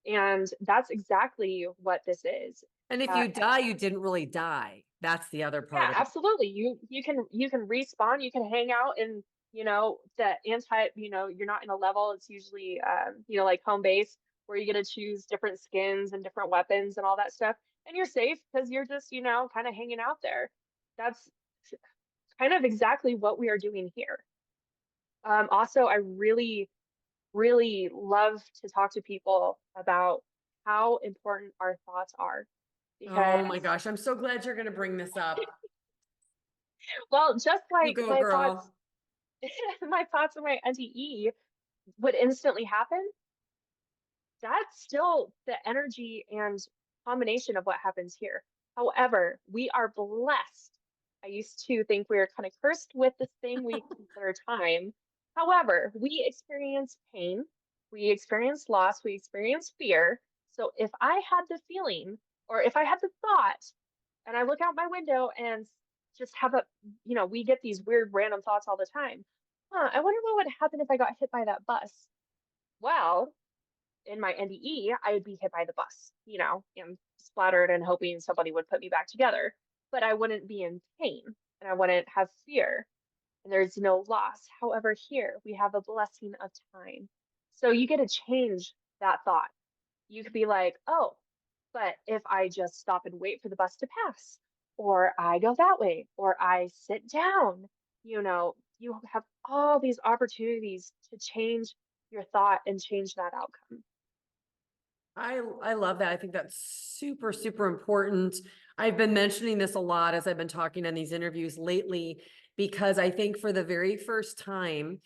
And that's exactly what this is. And if Uh, you die, you didn't really die. That's the other part yeah, of it. absolutely. You can respawn, you can hang out in, the you're not in a level. It's usually like home base where you get to choose different skins and different weapons and all that stuff. And you're safe because you're just, kind of hanging out there. That's kind of exactly what we are doing here. Also, I really, really love to talk to people about how important our thoughts are Oh my because, gosh, I'm so glad you're going to bring this up. well, just You like go, my thoughts, girl. my thoughts on my NDE would instantly happen, that's still the energy and combination of what happens here. However, we are blessed. I used to think we were kind of cursed with this thing we consider time. However, we experience pain, we experience loss, we experience fear. So if I had the feeling or if I had the thought and I look out my window and just have we get these weird random thoughts all the time. I wonder what would happen if I got hit by that bus. Well, in my NDE, I would be hit by the bus, and splattered and hoping somebody would put me back together. But I wouldn't be in pain and I wouldn't have fear and there's no loss. However, here we have a blessing of time. So you get to change that thought. You could be like, oh, but if I just stop and wait for the bus to pass, or I go that way, or I sit down, you have all these opportunities to change your thought and change that outcome. I love that. I think that's super, super important. I've been mentioning this a lot as I've been talking in these interviews lately, because I think for the very first time,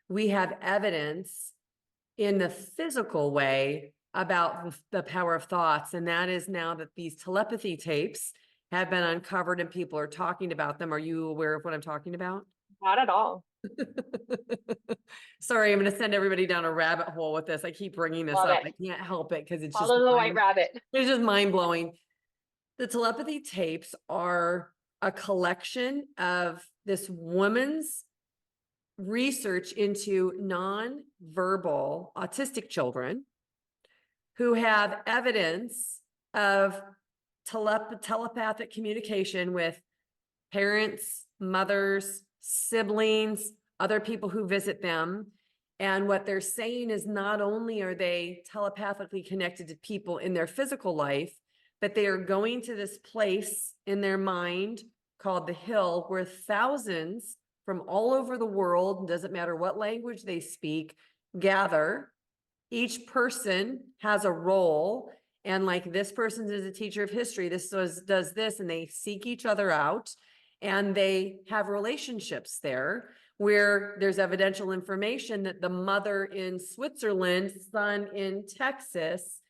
we have evidence in the physical way about the power of thoughts. And that is now that these telepathy tapes have been uncovered and people are talking about them. Are you aware of what I'm talking about? Not at all. Sorry, I'm going to send everybody down a rabbit hole with this. I keep bringing this Love up. it. I can't help it because Follow the white rabbit. it's just mind blowing. The telepathy tapes are a collection of this woman's research into non-verbal autistic children who have evidence of telepathic communication with parents, mothers, siblings, other people who visit them. And what they're saying is not only are they telepathically connected to people in their physical life, but they are going to this place in their mind called the Hill, where thousands from all over the world, doesn't matter what language they speak, gather. Each person has a role. And like this person is a teacher of history, this does this, and they seek each other out and they have relationships there where there's evidential information that the mother in Switzerland, son in Texas,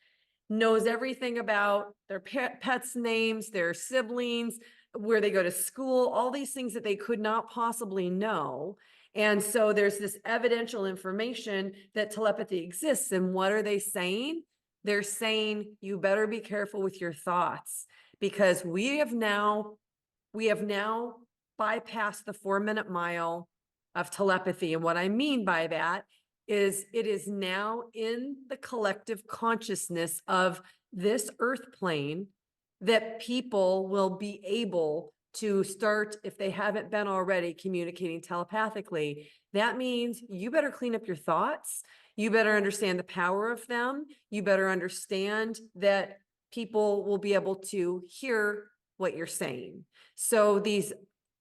knows everything about their pets' names, their siblings, where they go to school, all these things that they could not possibly know. And so there's this evidential information that telepathy exists. And what are they saying? They're saying, you better be careful with your thoughts, because we have now bypassed the 4-minute mile. of telepathy. And what I mean by that is it is now in the collective consciousness of this earth plane that people will be able to start, if they haven't been already, communicating telepathically. That means you better clean up your thoughts. You better understand the power of them. You better understand that people will be able to hear what you're saying. So these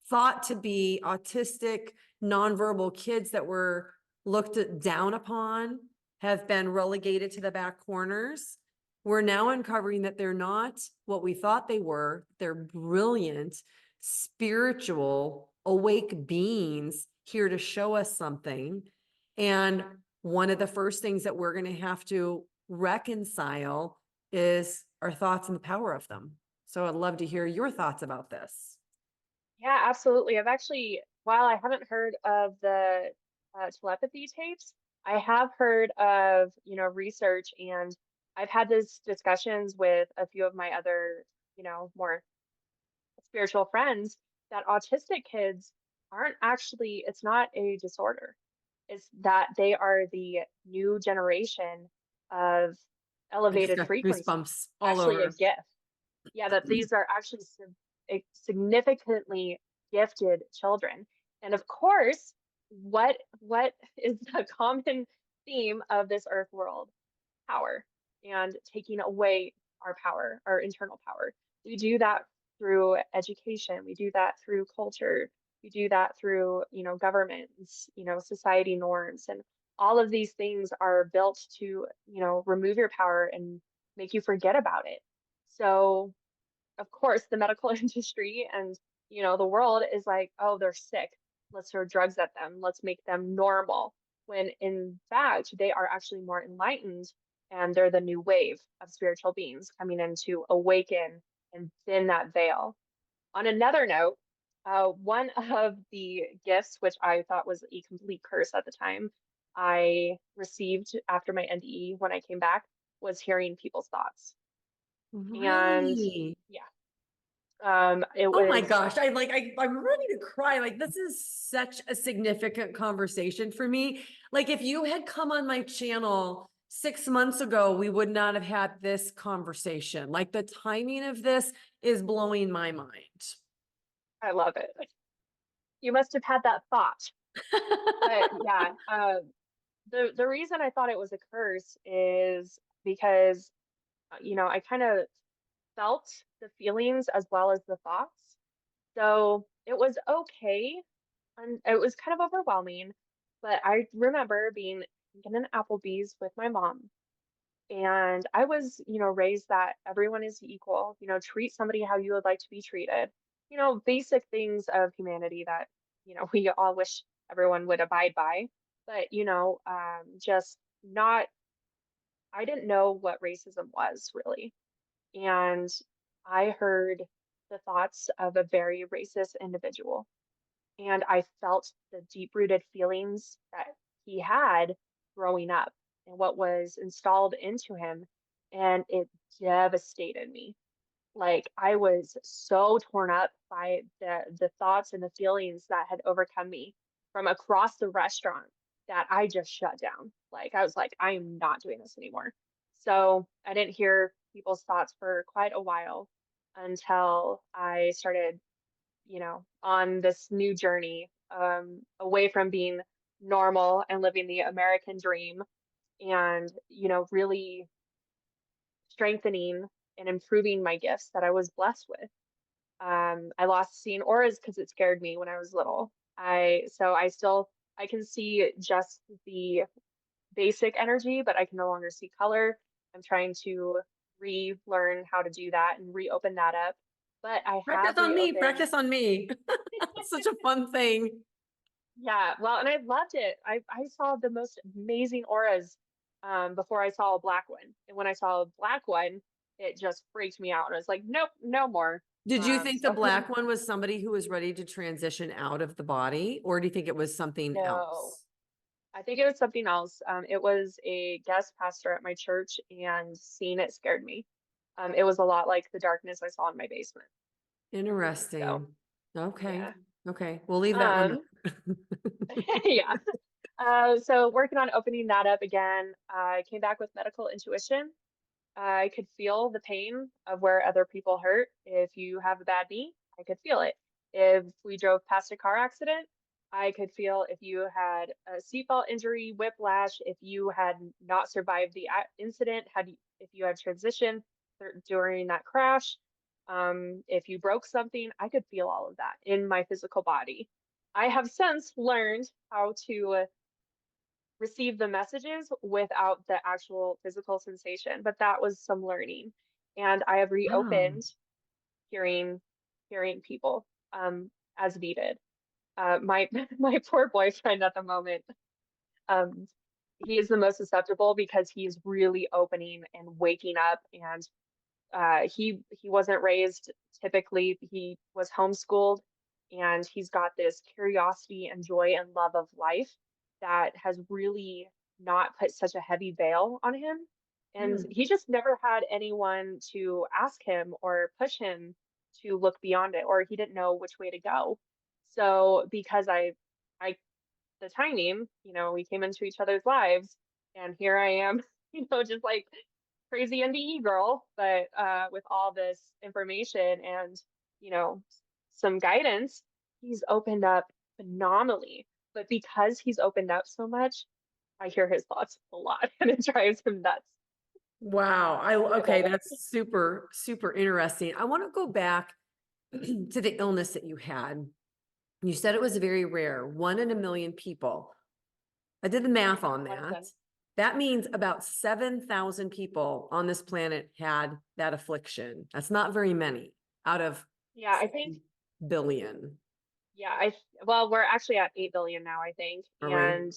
thought to be autistic, nonverbal kids that were looked down upon have been relegated to the back corners. We're now uncovering that they're not what we thought they were. They're brilliant, spiritual, awake beings here to show us something. And one of the first things that we're going to have to reconcile is our thoughts and the power of them. So I'd love to hear your thoughts about this. Yeah, absolutely. I've actually, while I haven't heard of the telepathy tapes, I have heard of, research, and I've had these discussions with a few of my other, more spiritual friends that autistic kids aren't actually, it's not a disorder. It's that they are the new generation of I just elevated got frequency, goosebumps all actually a over. gift. Yeah, that these are actually significantly gifted children. And of course, what is the common theme of this earth world? Power, and taking away our power, our internal power. We do that through education. We do that through culture. We do that through, governments, society norms, and all of these things are built to, remove your power and make you forget about it. So of course, the medical industry and, the world is like, oh, they're sick. Let's throw drugs at them. Let's make them normal. When in fact, they are actually more enlightened, and they're the new wave of spiritual beings coming in to awaken and thin that veil. On another note, one of the gifts, which I thought was a complete curse at the time, I received after my NDE when I came back, was hearing people's thoughts. And Really? yeah, it Oh my was, gosh. I'm ready to cry. Like, this is such a significant conversation for me. Like, if you had come on my channel 6 months ago, we would not have had this conversation. Like, the timing of this is blowing my mind. I love it. You must have had that thought. But yeah, the reason I thought it was a curse is because, I kind of felt the feelings as well as the thoughts. So it was okay, and it was kind of overwhelming. But I remember being in an Applebee's with my mom, and I was, raised that everyone is equal, treat somebody how you would like to be treated, basic things of humanity that, we all wish everyone would abide by. But, just not, I didn't know what racism was really. And I heard the thoughts of a very racist individual. And I felt the deep rooted feelings that he had growing up and what was installed into him. And it devastated me. Like I was so torn up by the thoughts and the feelings that had overcome me from across the restaurant that I just shut down. Like I was like, I am not doing this anymore. So I didn't hear people's thoughts for quite a while until I started, on this new journey, away from being normal and living the American dream, and, really strengthening and improving my gifts that I was blessed with. I lost seeing auras because it scared me when I was little. I can see just the basic energy, but I can no longer see color. I'm trying to relearn how to do that and reopen that up. But I have Practice on me. reopened. Practice on me. Such a fun thing. Yeah, well, and I loved it. I saw the most amazing auras before I saw a black one. And when I saw a black one, it just freaked me out. And I was like, nope, no more. Did you think the So black one was somebody who was ready to transition out of the body, or do you think it was something no, else? I think it was something else. It was a guest pastor at my church, and seeing it scared me. It was a lot like the darkness I saw in my basement. So Interesting. Okay. yeah. Okay, we'll leave that one Um, yeah. So working on opening that up again, I came back with medical intuition. I could feel the pain of where other people hurt. If you have a bad knee, I could feel it. If we drove past a car accident, I could feel if you had a seatbelt injury, whiplash, if you had not survived the incident, if you had transitioned during that crash, if you broke something, I could feel all of that in my physical body. I have since learned how to receive the messages without the actual physical sensation, but that was some learning. And I have Wow. reopened hearing people as needed. My my poor boyfriend at the moment, um, he is the most susceptible because he's really opening and waking up, and he wasn't raised typically. He was homeschooled, and he's got this curiosity and joy and love of life that has really not put such a heavy veil on him. And Hmm. he just never had anyone to ask him or push him to look beyond it, or he didn't know which way to go. So because I the timing, we came into each other's lives, and here I am, just like crazy NDE girl, but with all this information and, you know, some guidance, he's opened up phenomenally. But because he's opened up so much, I hear his thoughts a lot and it drives him nuts. Wow. I Okay, love it. that's super, super interesting. I want to go back to the illness that you had. You said it was very rare, 1 in a million people. I did the math on One in that. 10. That means about 7,000 people on this planet had that affliction. That's not very many out of Yeah, I think, billion. yeah, well, we're actually at 8 billion now, I think. Are we? And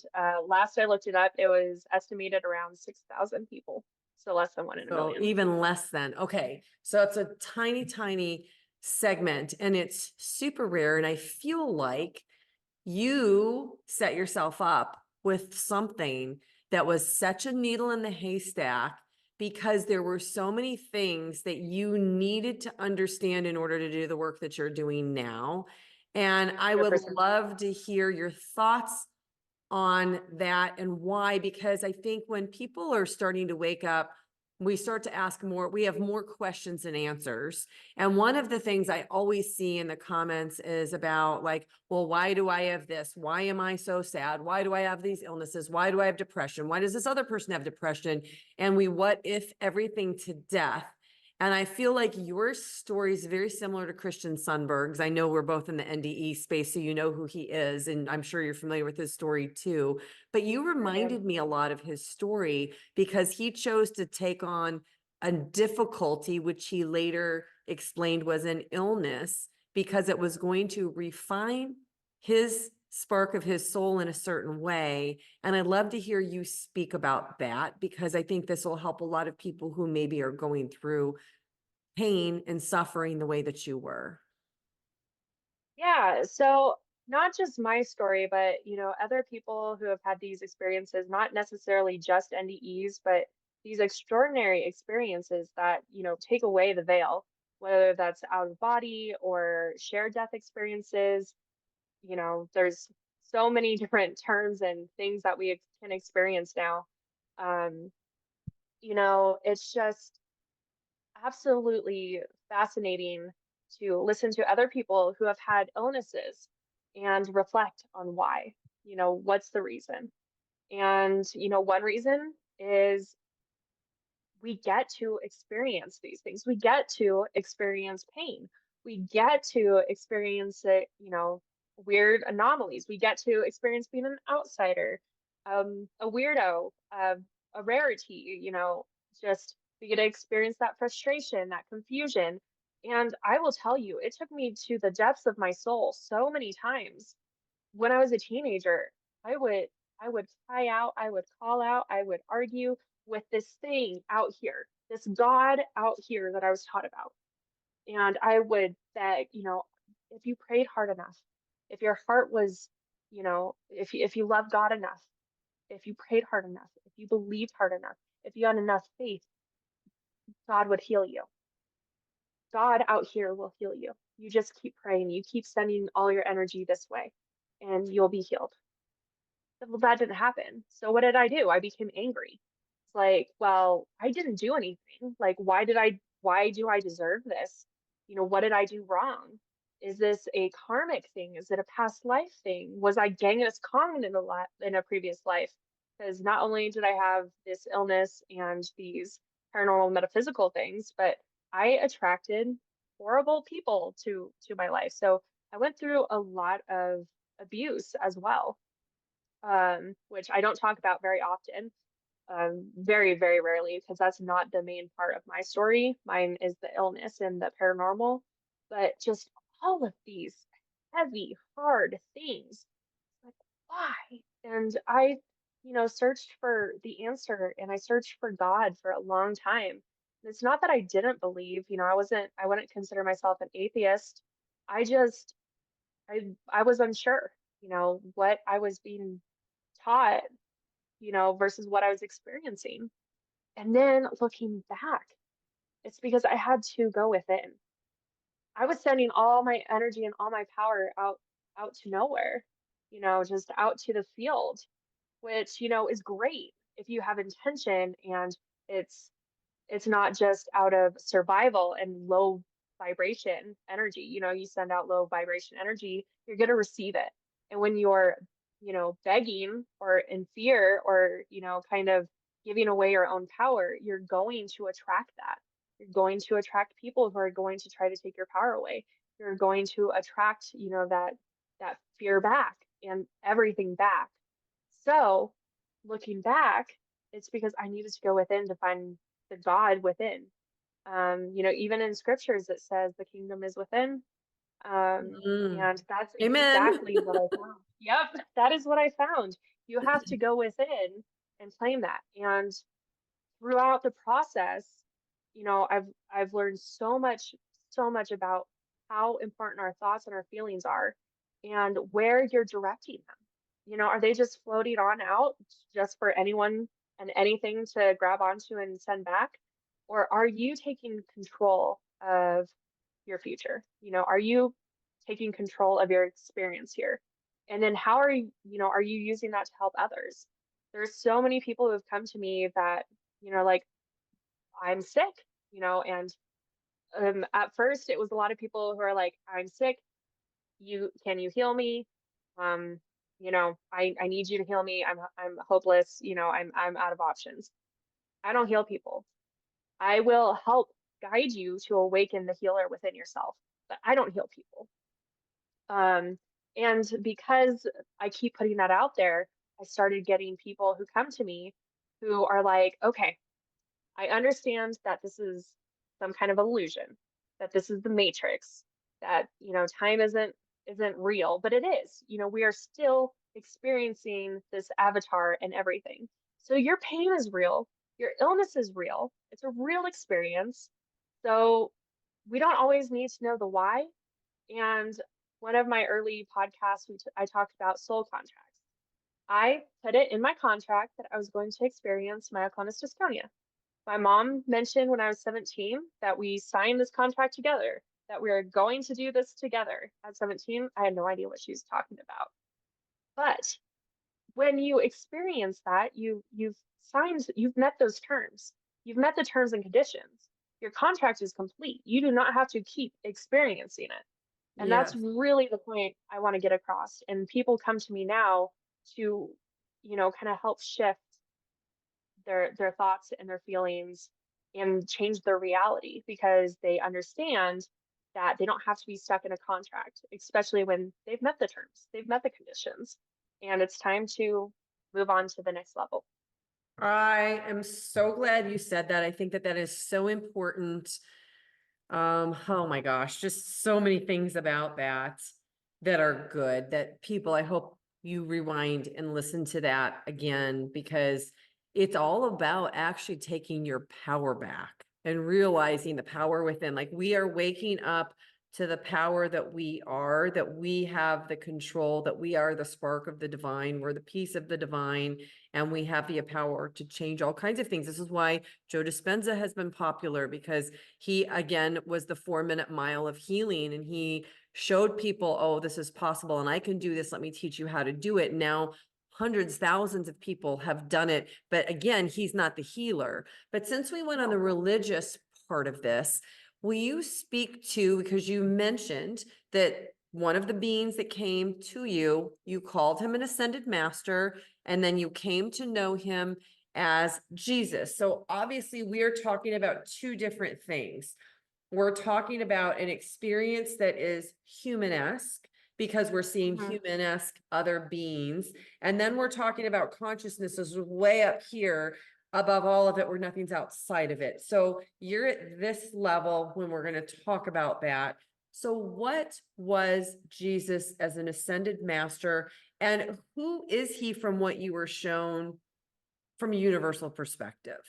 last I looked it up, it was estimated around 6,000 people. So less than one in a So million. even less than, okay. So it's a tiny, tiny segment and it's super rare. And I feel like you set yourself up with something that was such a needle in the haystack because there were so many things that you needed to understand in order to do the work that you're doing now. And I would 100%. love to hear your thoughts on that and why, because I think when people are starting to wake up, we start to ask more, we have more questions than answers. And one of the things I always see in the comments is about like, well, why do I have this? Why am I so sad? Why do I have these illnesses? Why do I have depression? Why does this other person have depression? And we what if everything to death. And I feel like your story is very similar to Christian Sundberg's. I know we're both in the NDE space, so you know who he is, and I'm sure you're familiar with his story too. But you I am. reminded me a lot of his story because he chose to take on a difficulty, which he later explained was an illness, because it was going to refine his spark of his soul in a certain way. And I'd love to hear you speak about that because I think this will help a lot of people who maybe are going through pain and suffering the way that you were. Yeah, so not just my story, but other people who have had these experiences, not necessarily just NDEs, but these extraordinary experiences that, take away the veil, whether that's out of body or shared death experiences. There's so many different terms and things that we can experience now. Um, it's just absolutely fascinating to listen to other people who have had illnesses and reflect on why. What's the reason? And, one reason is we get to experience these things. We get to experience pain. We get to experience it, weird anomalies. We get to experience being an outsider, a weirdo, a rarity, just we get to experience that frustration, that confusion. And I will tell you, it took me to the depths of my soul so many times. When I was a teenager, I would I would cry out, I would call out, I would argue with this thing out here, this God out here that I was taught about. And I would beg, if you prayed hard enough, if your heart was, if you loved God enough, if you prayed hard enough, if you believed hard enough, if you had enough faith, God would heal you. God out here will heal you. You just keep praying. You keep sending all your energy this way, and you'll be healed. Well, that didn't happen. So what did I do? I became angry. It's like, well, I didn't do anything. Like, why do I deserve this? What did I do wrong? Is this a karmic thing? Is it a past life thing? Was I Genghis Khan in a previous life? Because not only did I have this illness and these paranormal metaphysical things, but I attracted horrible people to my life. So I went through a lot of abuse as well, which I don't talk about very often, very, very rarely, because that's not the main part of my story. Mine is the illness and the paranormal, but just all of these heavy, hard things. Like, why? And I, searched for the answer and I searched for God for a long time. And it's not that I didn't believe, I wouldn't consider myself an atheist. I just, I was unsure, what I was being taught, versus what I was experiencing. And then looking back, it's because I had to go within. I was sending all my energy and all my power out to nowhere, just out to the field, which, is great if you have intention and it's it's not just out of survival and low vibration energy. You send out low vibration energy, you're going to receive it. And when you're, begging or in fear or, kind of giving away your own power, you're going to attract that. You're going to attract people who are going to try to take your power away. You're going to attract, that fear back and everything back. So looking back, it's because I needed to go within to find the God within. Even in scriptures it says the kingdom is within. Mm. And that's Amen. exactly what I found. Yep, that is what I found. You have to go within and claim that. And throughout the process, I've learned so much about how important our thoughts and our feelings are and where you're directing them. Are they just floating on out just for anyone and anything to grab onto and send back? Or are you taking control of your future? Are you taking control of your experience here? And then how are you using that to help others? There's so many people who have come to me that, like, I'm sick, and at first it was a lot of people who are like, I'm sick. Can you heal me? Um, I need you to heal me. I'm hopeless. I'm out of options. I don't heal people. I will help guide you to awaken the healer within yourself, but I don't heal people. Um, and because I keep putting that out there, I started getting people who come to me who are like, okay, I understand that this is some kind of illusion, that this is the matrix, that, time isn't real, but it is. We are still experiencing this avatar and everything. So your pain is real, your illness is real. It's a real experience. So we don't always need to know the why. And one of my early podcasts, I talked about soul contracts. I put it in my contract that I was going to experience myoclonus dystonia. My mom mentioned when I was 17 that we signed this contract together, that we were going to do this together. At 17, I had no idea what she was talking about. But when you experience that, you've met those terms. You've met the terms and conditions. Your contract is complete. You do not have to keep experiencing it. And that's Yes. really the point I want to get across. And people come to me now to, kind of help shift their thoughts and their feelings and change their reality because they understand that they don't have to be stuck in a contract, especially when they've met the terms, they've met the conditions, and it's time to move on to the next level. I am so glad you said that. I think that that is so important. Oh my gosh, just so many things about that that are good that people, I hope you rewind and listen to that again, because it's all about actually taking your power back and realizing the power within. Like, we are waking up to the power that we have the control, that we are the spark of the divine, we're the piece of the divine, and we have the power to change all kinds of things. This is why Joe Dispenza has been popular, because he, again, was the 4-minute mile of healing, and he showed people, oh, this is possible and I can do this. Let me teach you how to do it. Now, hundreds, thousands of people have done it. But again, he's not the healer. But since we went on the religious part of this, will you speak to, because you mentioned that one of the beings that came to you, you called him an ascended master, and then you came to know him as Jesus. So obviously we are talking about two different things. We're talking about an experience that is human-esque, because we're seeing Mhm. human-esque other beings. And then we're talking about consciousness is way up here above all of it, where nothing's outside of it. So you're at this level when we're going to talk about that. So what was Jesus as an ascended master, and who is he from what you were shown from a universal perspective?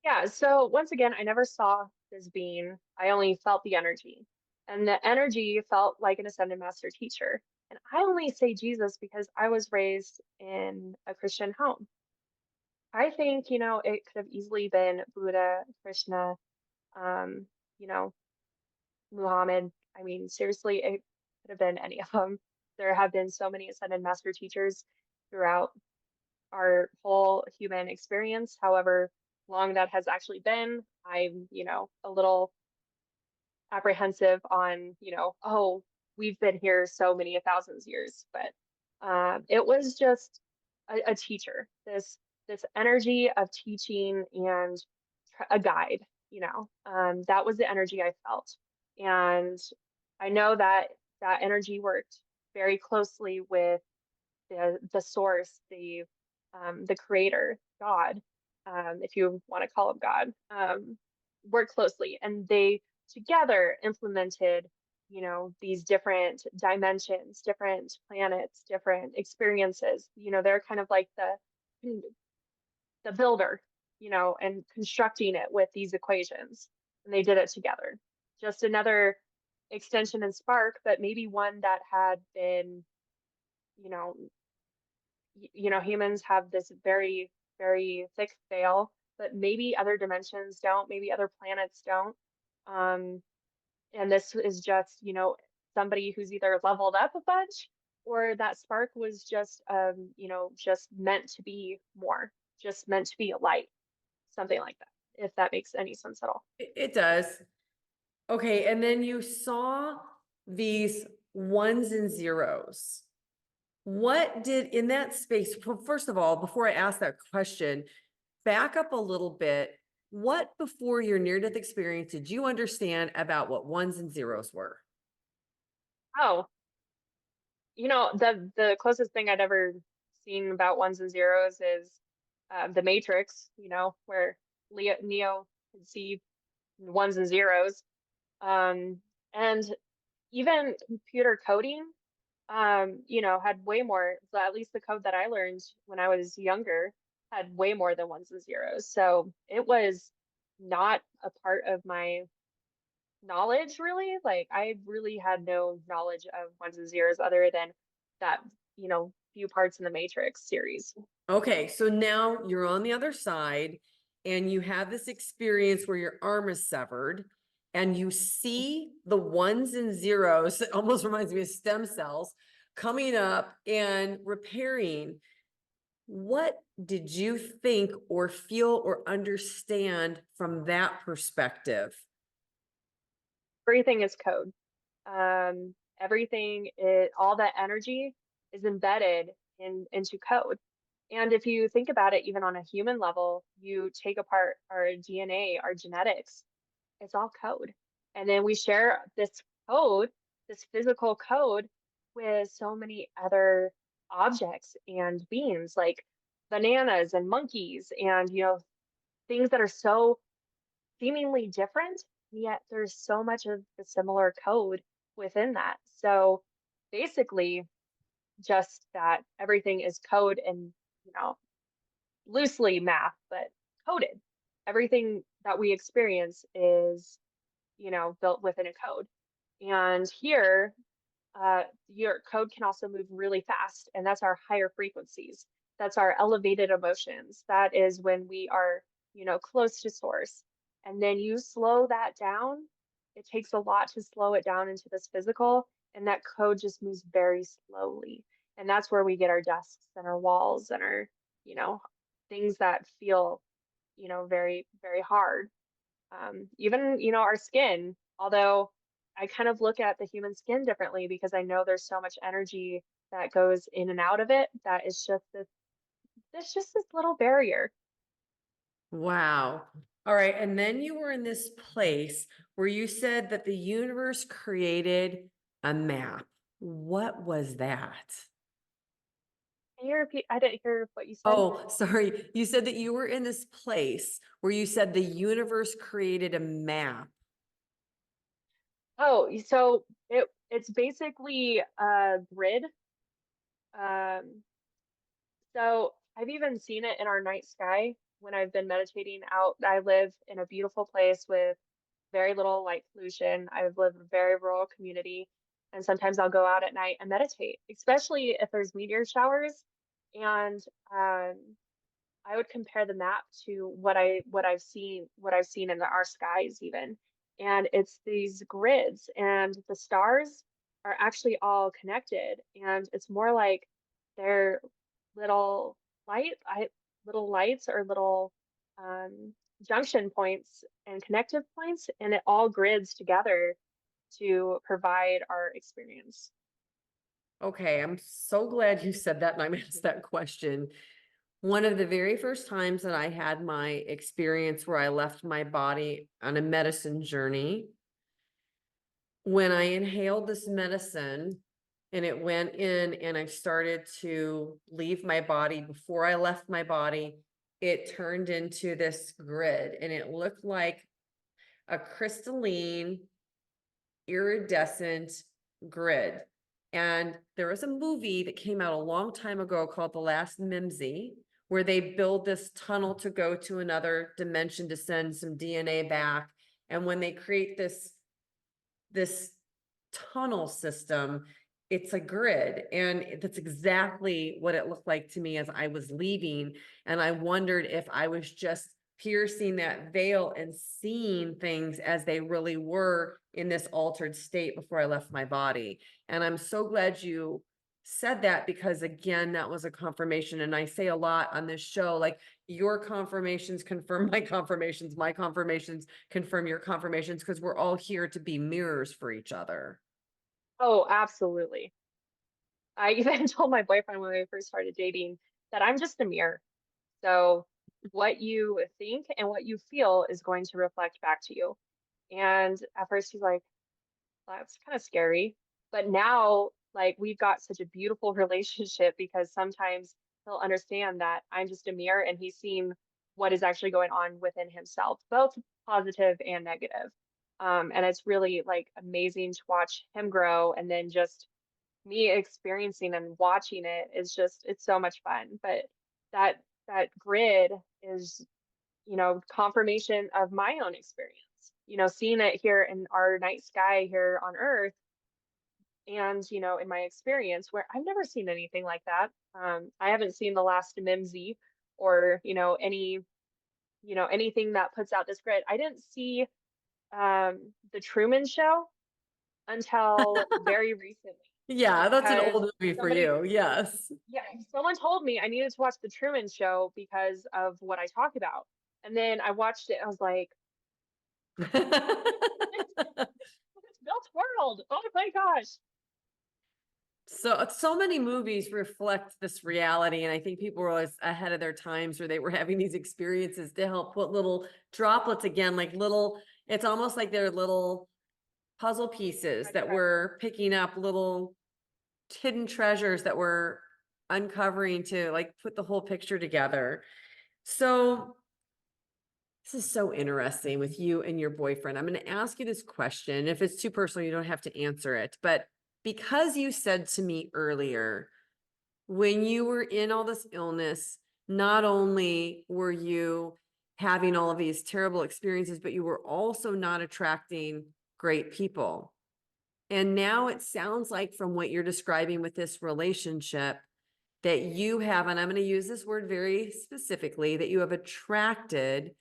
Yeah, so once again, I never saw this being. I only felt the energy. And the energy felt like an ascended master teacher. And I only say Jesus because I was raised in a Christian home. I think, it could have easily been Buddha, Krishna, um, you know, Muhammad. I mean, seriously, it could have been any of them. There have been so many ascended master teachers throughout our whole human experience, however long that has actually been. I'm, a little apprehensive on, oh, we've been here so many thousands years, but it was just a teacher, this energy of teaching and a guide, that was the energy I felt. And I know that that energy worked very closely with the source, the creator, God, if you want to call him God, work closely, and they together implemented, these different dimensions, different planets, different experiences. They're kind of like the builder, and constructing it with these equations, and they did it together. Just another extension and spark, but maybe one that had been, you know, humans have this very, very thick veil, but maybe other dimensions don't, maybe other planets don't. Um, and this is just, somebody who's either leveled up a bunch, or that spark was just, just meant to be more, just meant to be a light, something like that, if that makes any sense at all. It does. Okay, and then you saw these ones and zeros. What did in that space? First of all, before I ask that question, back up a little bit. What before your near-death experience did you understand about what ones and zeros were? Oh, the closest thing I'd ever seen about ones and zeros is the Matrix, where Neo can see ones and zeros. And even computer coding, had way more, so at least the code that I learned when I was younger had way more than ones and zeros. So it was not a part of my knowledge, really. Like, I really had no knowledge of ones and zeros other than that, few parts in the Matrix series. Okay, so now you're on the other side and you have this experience where your arm is severed and you see the ones and zeros. It almost reminds me of stem cells coming up and repairing. What did you think or feel or understand from that perspective? Everything is code. Everything is, all that energy is embedded into code. And if you think about it, even on a human level, you take apart our DNA, our genetics, it's all code. And then we share this code, this physical code, with so many other objects and beings, like bananas and monkeys, and, things that are so seemingly different, yet there's so much of the similar code within that. So basically, just that everything is code and, you know, loosely math, but coded. Everything that we experience is, built within a code. And here, your code can also move really fast, and that's our higher frequencies. That's our elevated emotions. That is when we are, close to source. And then you slow that down. It takes a lot to slow it down into this physical, and that code just moves very slowly. And that's where we get our desks and our walls and our, you know, things that feel, very, very hard. Even, our skin, although I kind of look at the human skin differently because I know there's so much energy that goes in and out of it that is just this, there's just this little barrier. Wow. All right. And then you were in this place where you said that the universe created a map. What was that? Can you repeat? I didn't hear what you said. Oh, sorry. You said that you were in this place where you said the universe created a map. Oh, so it's basically a grid. Um, so I've even seen it in our night sky when I've been meditating out. I live in a beautiful place with very little light pollution. I've lived in a very rural community, and sometimes I'll go out at night and meditate, especially if there's meteor showers. And um, I would compare the map to what I've seen in our skies even. And it's these grids, and the stars are actually all connected, and it's more like they're little little lights or little um, junction points and connective points, and it all grids together to provide our experience. Okay. I'm so glad you said that and I'm asked that question. One of the very first times that I had my experience where I left my body on a medicine journey, when I inhaled this medicine and it went in and I started to leave my body, before I left my body, it turned into this grid and it looked like a crystalline, iridescent grid. And there was a movie that came out a long time ago called The Last Mimsy, where they build this tunnel to go to another dimension to send some DNA back. And when they create this tunnel system, it's a grid. And that's exactly what it looked like to me as I was leaving. And I wondered if I was just piercing that veil and seeing things as they really were in this altered state before I left my body. And I'm so glad you said that, because again, that was a confirmation. And I say a lot on this show, like, your confirmations confirm my confirmations confirm your confirmations, because we're all here to be mirrors for each other. Oh, absolutely. I even told my boyfriend when we first started dating that I'm just a mirror. So what you think and what you feel is going to reflect back to you. And at first he's like, that's kind of scary. But now, like, we've got such a beautiful relationship because sometimes he'll understand that I'm just a mirror and he's seen what is actually going on within himself, both positive and negative. And it's really like amazing to watch him grow, and then just me experiencing and watching it is just, it's so much fun. But that that grid is, confirmation of my own experience. Seeing it here in our night sky here on Earth, and in my experience where I've never seen anything like that. I haven't seen the last Mimsy, or anything that puts out this grid. I didn't see the Truman Show until very recently, Yeah, that's an because old movie for somebody you. Yes. yeah, someone told me I needed to watch the Truman Show because of what I talk about. And then I watched it. I was like, it's built world. Oh my gosh. So many movies reflect this reality, and I think people were always ahead of their times, where they were having these experiences to help put little droplets, again, like little, it's almost like they're little puzzle pieces that we're picking up, little hidden treasures that we're uncovering to like put the whole picture together. So this is so interesting with you and your boyfriend. I'm going to ask you this question. If it's too personal, you don't have to answer it. But because you said to me earlier, when you were in all this illness, not only were you having all of these terrible experiences, but you were also not attracting great people. And now it sounds like, from what you're describing with this relationship, that you have, and I'm going to use this word very specifically, that you have attracted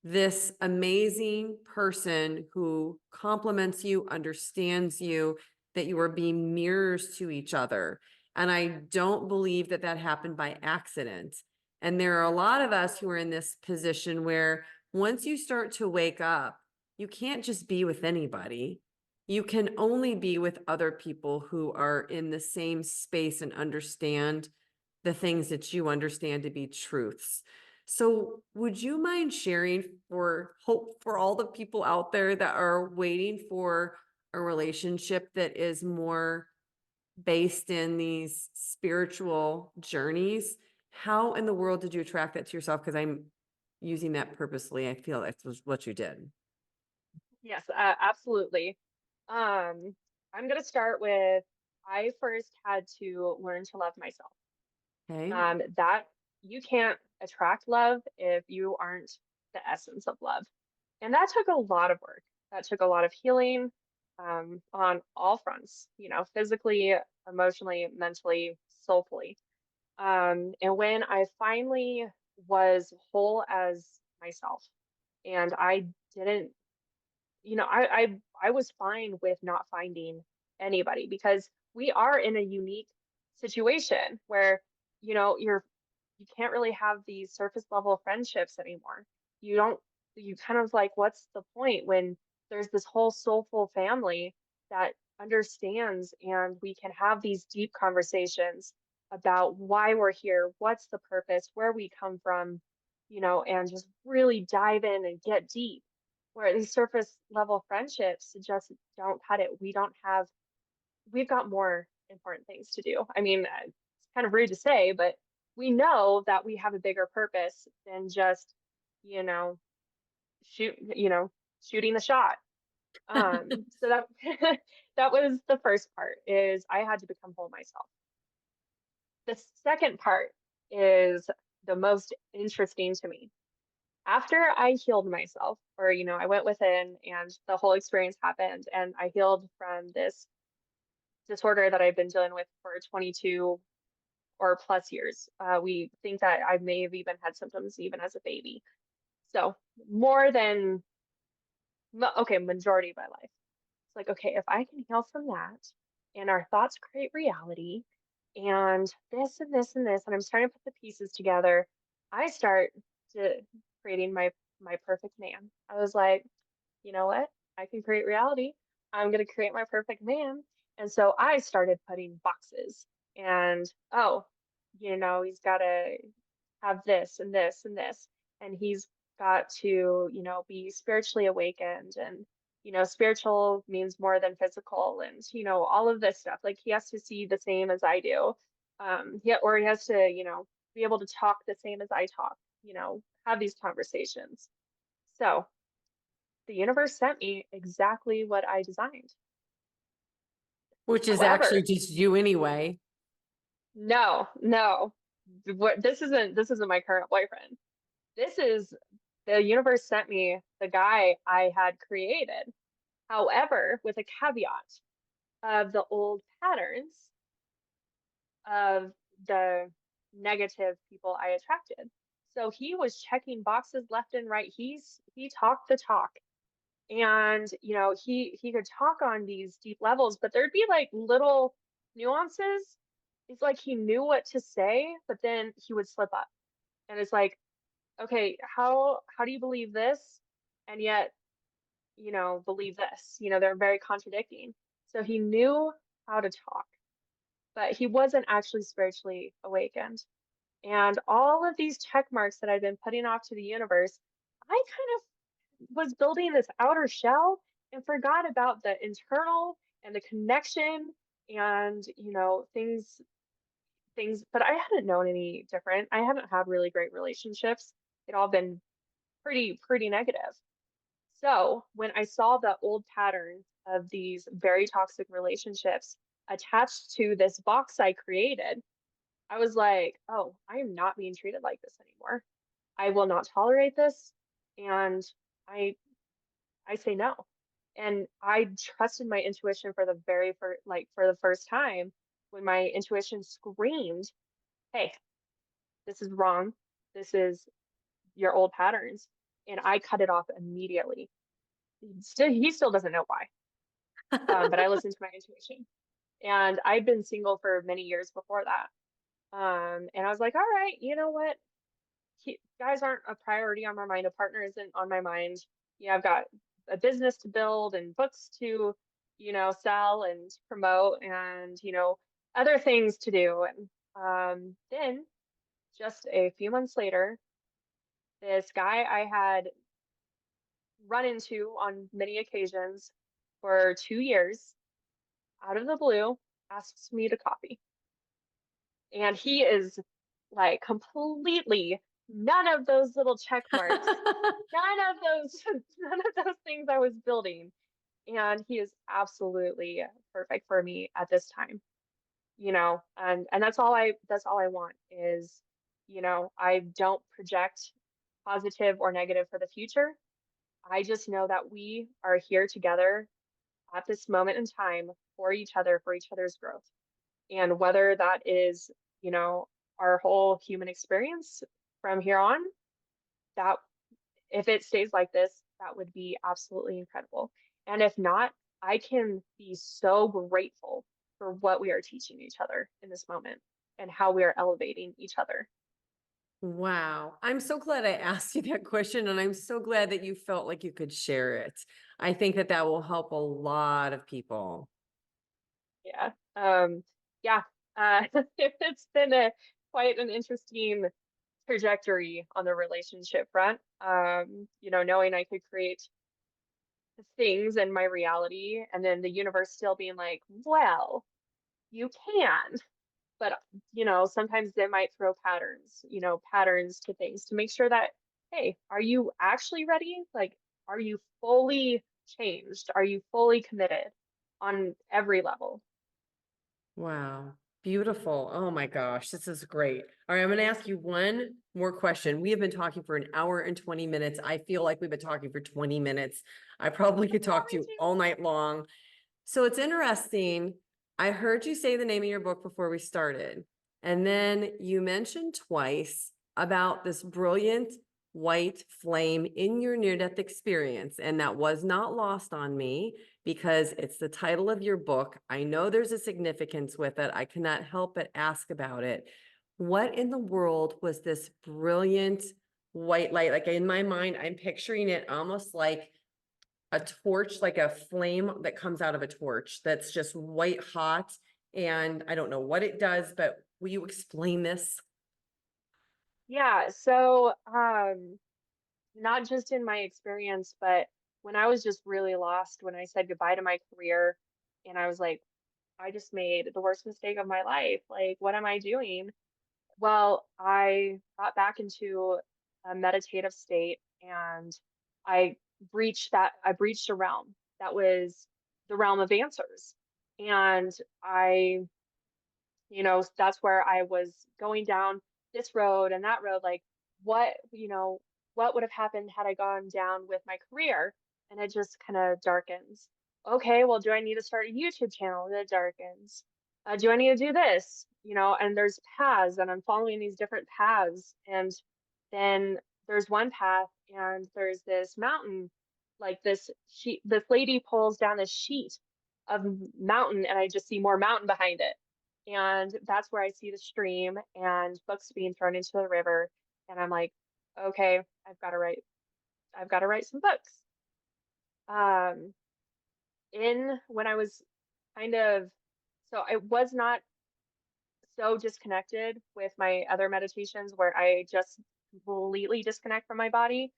this amazing person who compliments you, understands you, that you are being mirrors to each other. And I don't believe that that happened by accident. And there are a lot of us who are in this position where once you start to wake up, you can't just be with anybody. You can only be with other people who are in the same space and understand the things that you understand to be truths. So would you mind sharing for hope for all the people out there that are waiting for a relationship that is more based in these spiritual journeys? How in the world did you attract that to yourself? Because I'm using that purposely. I feel that was what you did. Yes, absolutely. I'm going to start with I first had to learn to love myself. Okay. That you can't attract love if you aren't the essence of love. And that took a lot of work. That took a lot of healing on all fronts, physically, emotionally, mentally, soulfully. And when I finally was whole as myself, and I didn't, I was fine with not finding anybody because we are in a unique situation where, you can't really have these surface level friendships anymore. You don't, you kind of like, what's the point when there's this whole soulful family that understands and we can have these deep conversations about why we're here, what's the purpose, where we come from, and just really dive in and get deep. Where these surface level friendships just don't cut it. We've got more important things to do. I mean, it's kind of rude to say, but we know that we have a bigger purpose than just, you know, shoot, shooting the shot. So that that was the first part is I had to become whole myself. The second part is the most interesting to me. After I healed myself, or, I went within and the whole experience happened and I healed from this disorder that I've been dealing with for 22 or plus years. We think that I may have even had symptoms even as a baby. So more than, okay, majority of my life. It's like, okay, if I can heal from that and our thoughts create reality and this and this and this, and I'm starting to put the pieces together, I start to creating my perfect man. I was like, you know what? I can create reality. I'm going to create my perfect man. And so I started putting boxes and, oh, he's got to have this and this and this. And he's got to, be spiritually awakened. And, spiritual means more than physical. And, all of this stuff. Like he has to see the same as I do. Or he has to, be able to talk the same as I talk, have these conversations. So the universe sent me exactly what I designed. Which is actually However, just you anyway. no, this isn't my current boyfriend. This is the universe sent me the guy I had created. However, with a caveat of the old patterns of the negative people I attracted. So he was checking boxes left and right. He talked the talk. And he could talk on these deep levels, but there'd be like little nuances. It's like he knew what to say, but then he would slip up, and it's like, okay, how do you believe this and yet believe this? They're very contradicting. So he knew how to talk, but he wasn't actually spiritually awakened. And all of these check marks that I've been putting off to the universe, I kind of was building this outer shell and forgot about the internal and the connection and things, but I hadn't known any different. I haven't had really great relationships. It all been pretty negative. So when I saw the old patterns of these very toxic relationships attached to this box I created, I was like, oh, I am not being treated like this anymore. I will not tolerate this. And I I say no. And I trusted my intuition for the very first, like for the first time when my intuition screamed hey, this is wrong. This is your old patterns. And I cut it off immediately. He still doesn't know why. But I listened to my intuition. And I'd been single for many years before that. And I was like, all right, you know what? Guys aren't a priority on my mind. A partner isn't on my mind. Yeah, I've got a business to build and books to, sell and promote and, other things to do. And then just a few months later, this guy I had run into on many occasions for 2 years out of the blue asks me to coffee. And he is like completely none of those little check marks, none of those, none of those things I was building. And he is absolutely perfect for me at this time, and that's all I want is, I don't project positive or negative for the future. I just know that we are here together at this moment in time for each other's growth. And whether that is, you know, our whole human experience from here on, that if it stays like this, that would be absolutely incredible. And if not, I can be so grateful for what we are teaching each other in this moment and how we are elevating each other. Wow. I'm so glad I asked you that question, and I'm so glad that you felt like you could share it. I think that that will help a lot of people. Yeah. Yeah. It's been quite an interesting trajectory on the relationship front. Knowing I could create things in my reality and then the universe still being like, well, you can. But, sometimes they might throw patterns to things to make sure that, hey, are you actually ready? Like, are you fully changed? Are you fully committed on every level? Wow. Beautiful. Oh my gosh, this is great. All right, I'm going to ask you one more question. We have been talking for an hour and 20 minutes. I feel like we've been talking for 20 minutes. I probably could Yeah, talk to me you too. all night long. So it's interesting. I heard you say the name of your book before we started, and then you mentioned twice about this brilliant white flame in your near-death experience. And that was not lost on me because it's the title of your book. I know there's a significance with it. I cannot help but ask about it. What in the world was this brilliant white light? Like in my mind, I'm picturing it almost like a torch, like a flame that comes out of a torch that's just white hot. And I don't know what it does, but will you explain this? Yeah. So, not just in my experience, but when I was just really lost, when I said goodbye to my career, and I was like, I just made the worst mistake of my life. Like, what am I doing? Well, I got back into a meditative state and I I breached a realm that was the realm of answers. And that's where I was going down this road and that road, like what would have happened had I gone down with my career? And it just kind of darkens. Okay, well, do I need to start a YouTube channel? That darkens. Do I need to do this? And there's paths, and I'm following these different paths. And then there's one path, and there's this mountain, like this lady pulls down this sheet of mountain, and I just see more mountain behind it. And that's where I see the stream and books being thrown into the river. And I'm like, okay, I've got to write some books. Um, in when I was kind of, so I was not so disconnected with my other meditations where I just completely disconnect from my body.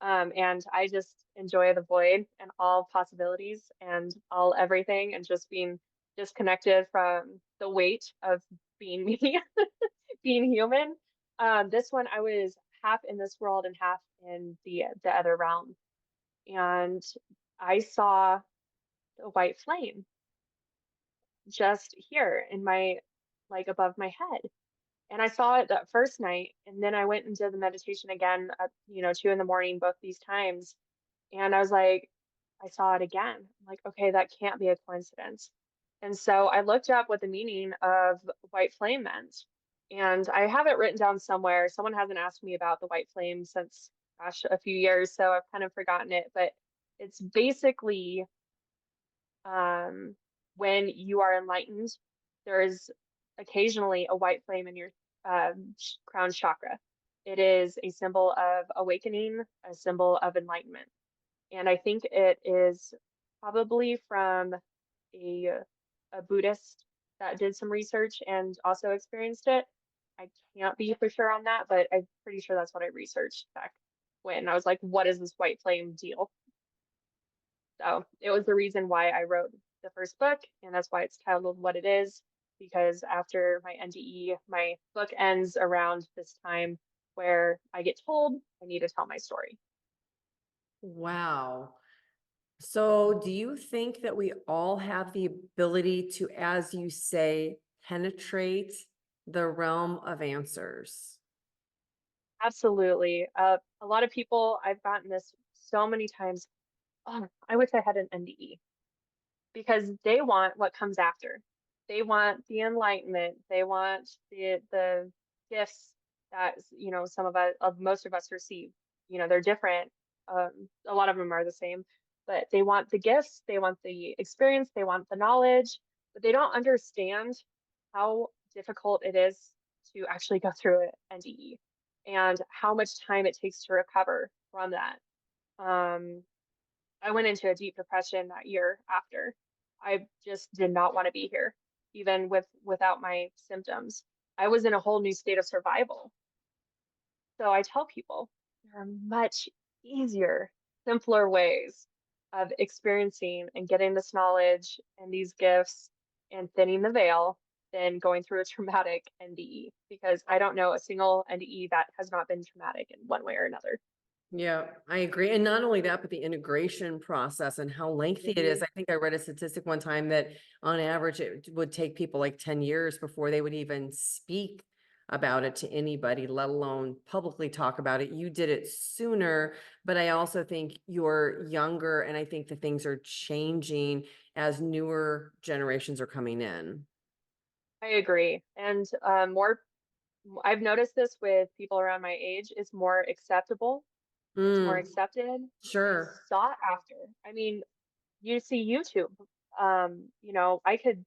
And I just enjoy the void and all possibilities and all everything and just being disconnected from the weight of being me, being human. This one I was half in this world and half in the other realm. And I saw the white flame just here in my like above my head. And I saw it that first night, and then I went and did the meditation again at 2 in the morning both these times. And I was like, I saw it again. I'm like, okay, that can't be a coincidence. And so I looked up what the meaning of white flame meant. And I have it written down somewhere. Someone hasn't asked me about the white flame since, gosh, a few years, so I've kind of forgotten it. But it's basically um, when you are enlightened, there is occasionally a white flame in your crown chakra. It is a symbol of awakening, a symbol of enlightenment. And I think it is probably from a, a Buddhist that did some research and also experienced it. I can't be for sure on that, but I'm pretty sure that's what I researched back when I was like, what is this white flame deal? So it was the reason why I wrote the first book, and that's why it's titled What It Is, because after my NDE, my book ends around this time where I get told I need to tell my story. Wow. So do you think that we all have the ability to, as you say, penetrate the realm of answers? Absolutely. A lot of people, I've gotten this so many times. Oh, I wish I had an NDE because they want what comes after. They want the enlightenment. They want the gifts that some of most of us receive. They're different. A lot of them are the same, but they want the gifts. They want the experience. They want the knowledge, but they don't understand how difficult it is to actually go through an NDE and how much time it takes to recover from that. Um, I went into a deep depression that year after. I just did not want to be here, even without my symptoms. I was in a whole new state of survival. So I tell people there are much easier, simpler ways of experiencing and getting this knowledge and these gifts and thinning the veil than going through a traumatic NDE, because I don't know a single NDE that has not been traumatic in one way or another. Yeah, I agree. And not only that, but the integration process and how lengthy it is. Mhm. I think I read a statistic one time that on average it would take people like 10 years before they would even speak about it to anybody, let alone publicly talk about it. You did it sooner, but I also think you're younger, and I think the things are changing as newer generations are coming in. I agree. And I've noticed this with people around my age, it's more acceptable, it's more Mm, accepted, it's sure. sought after. I mean, you see YouTube. I could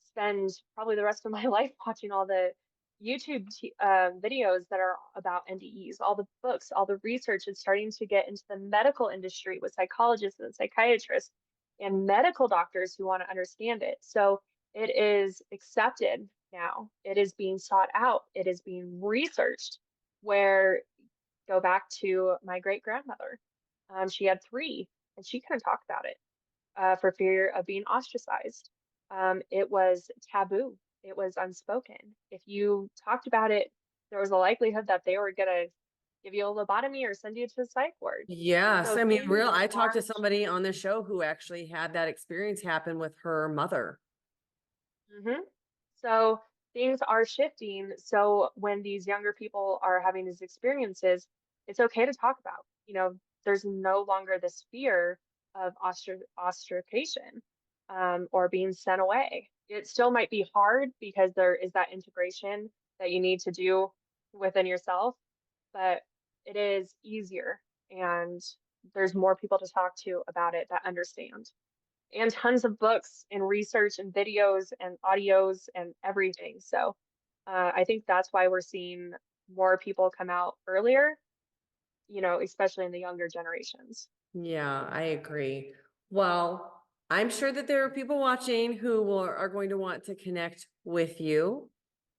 spend probably the rest of my life watching all the videos that are about NDEs, all the books, all the research is starting to get into the medical industry with psychologists and psychiatrists and medical doctors who want to understand it. So it is accepted now. It is being sought out. It is being researched. Where go back to my great grandmother. She had three, and she couldn't talk about it for fear of being ostracized. It was taboo. It was unspoken. If you talked about it, there was a likelihood that they were gonna give you a lobotomy or send you to the psych ward. Yes. So I mean, things I talked to are somebody on the show who actually had that experience happen with her mother. hmm So things are shifting. So when these younger people are having these experiences, it's okay to talk about. There's no longer this fear of ostracation or being sent away. It still might be hard because there is that integration that you need to do within yourself, but it is easier and there's more people to talk to about it that understand, and tons of books and research and videos and audios and everything. So I think that's why we're seeing more people come out earlier, especially in the younger generations. Yeah, I agree. Well, I'm sure that there are people watching who are going to want to connect with you,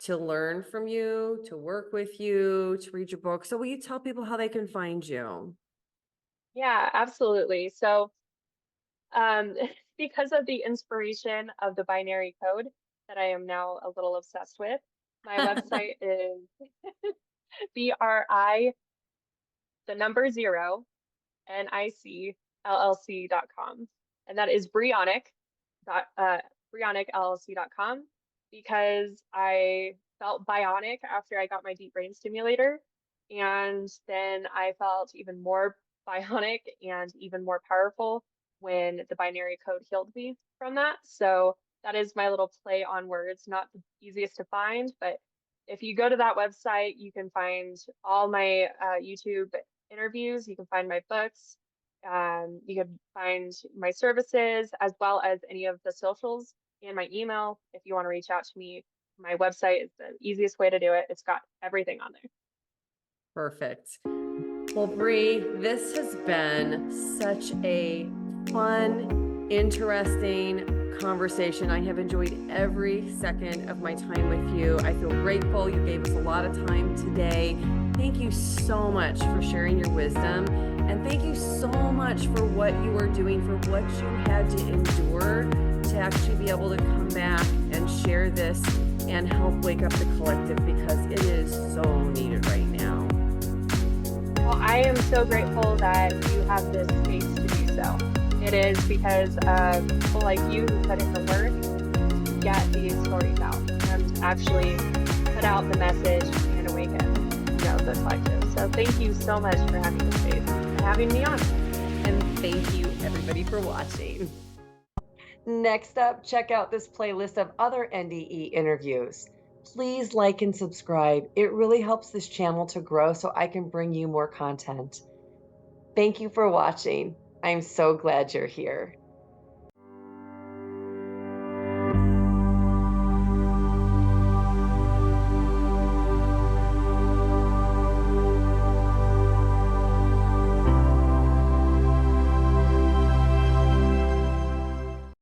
to learn from you, to work with you, to read your book. So will you tell people how they can find you? Yeah, absolutely. So um, because of the inspiration of the binary code that I am now a little obsessed with, my website is BRI, the number zero, NICLLC.com. And that is Brionic LLC.com, because I felt bionic after I got my deep brain stimulator. And then I felt even more bionic and even more powerful when the binary code healed me from that. So that is my little play on words, not the easiest to find, but if you go to that website, you can find all my YouTube interviews. You can find my books. You can find my services as well as any of the socials and my email. If you want to reach out to me, my website is the easiest way to do it. It's got everything on there. Perfect. Well, Bree, this has been such a fun, interesting conversation. I have enjoyed every second of my time with you. I feel grateful. You gave us a lot of time today. Thank you so much for sharing your wisdom. And thank you so much for what you are doing, for what you had to endure to actually be able to come back and share this and help wake up the collective, because it is so needed right now. Well, I am so grateful that you have this space to do so. It is because of people like you who put in the work to get these stories out and actually put out the message and awaken, the collective. So thank you so much for having this space and having me on. And thank you everybody for watching. Next up, check out this playlist of other NDE interviews. Please like and subscribe. It really helps this channel to grow so I can bring you more content. Thank you for watching. I'm so glad you're here.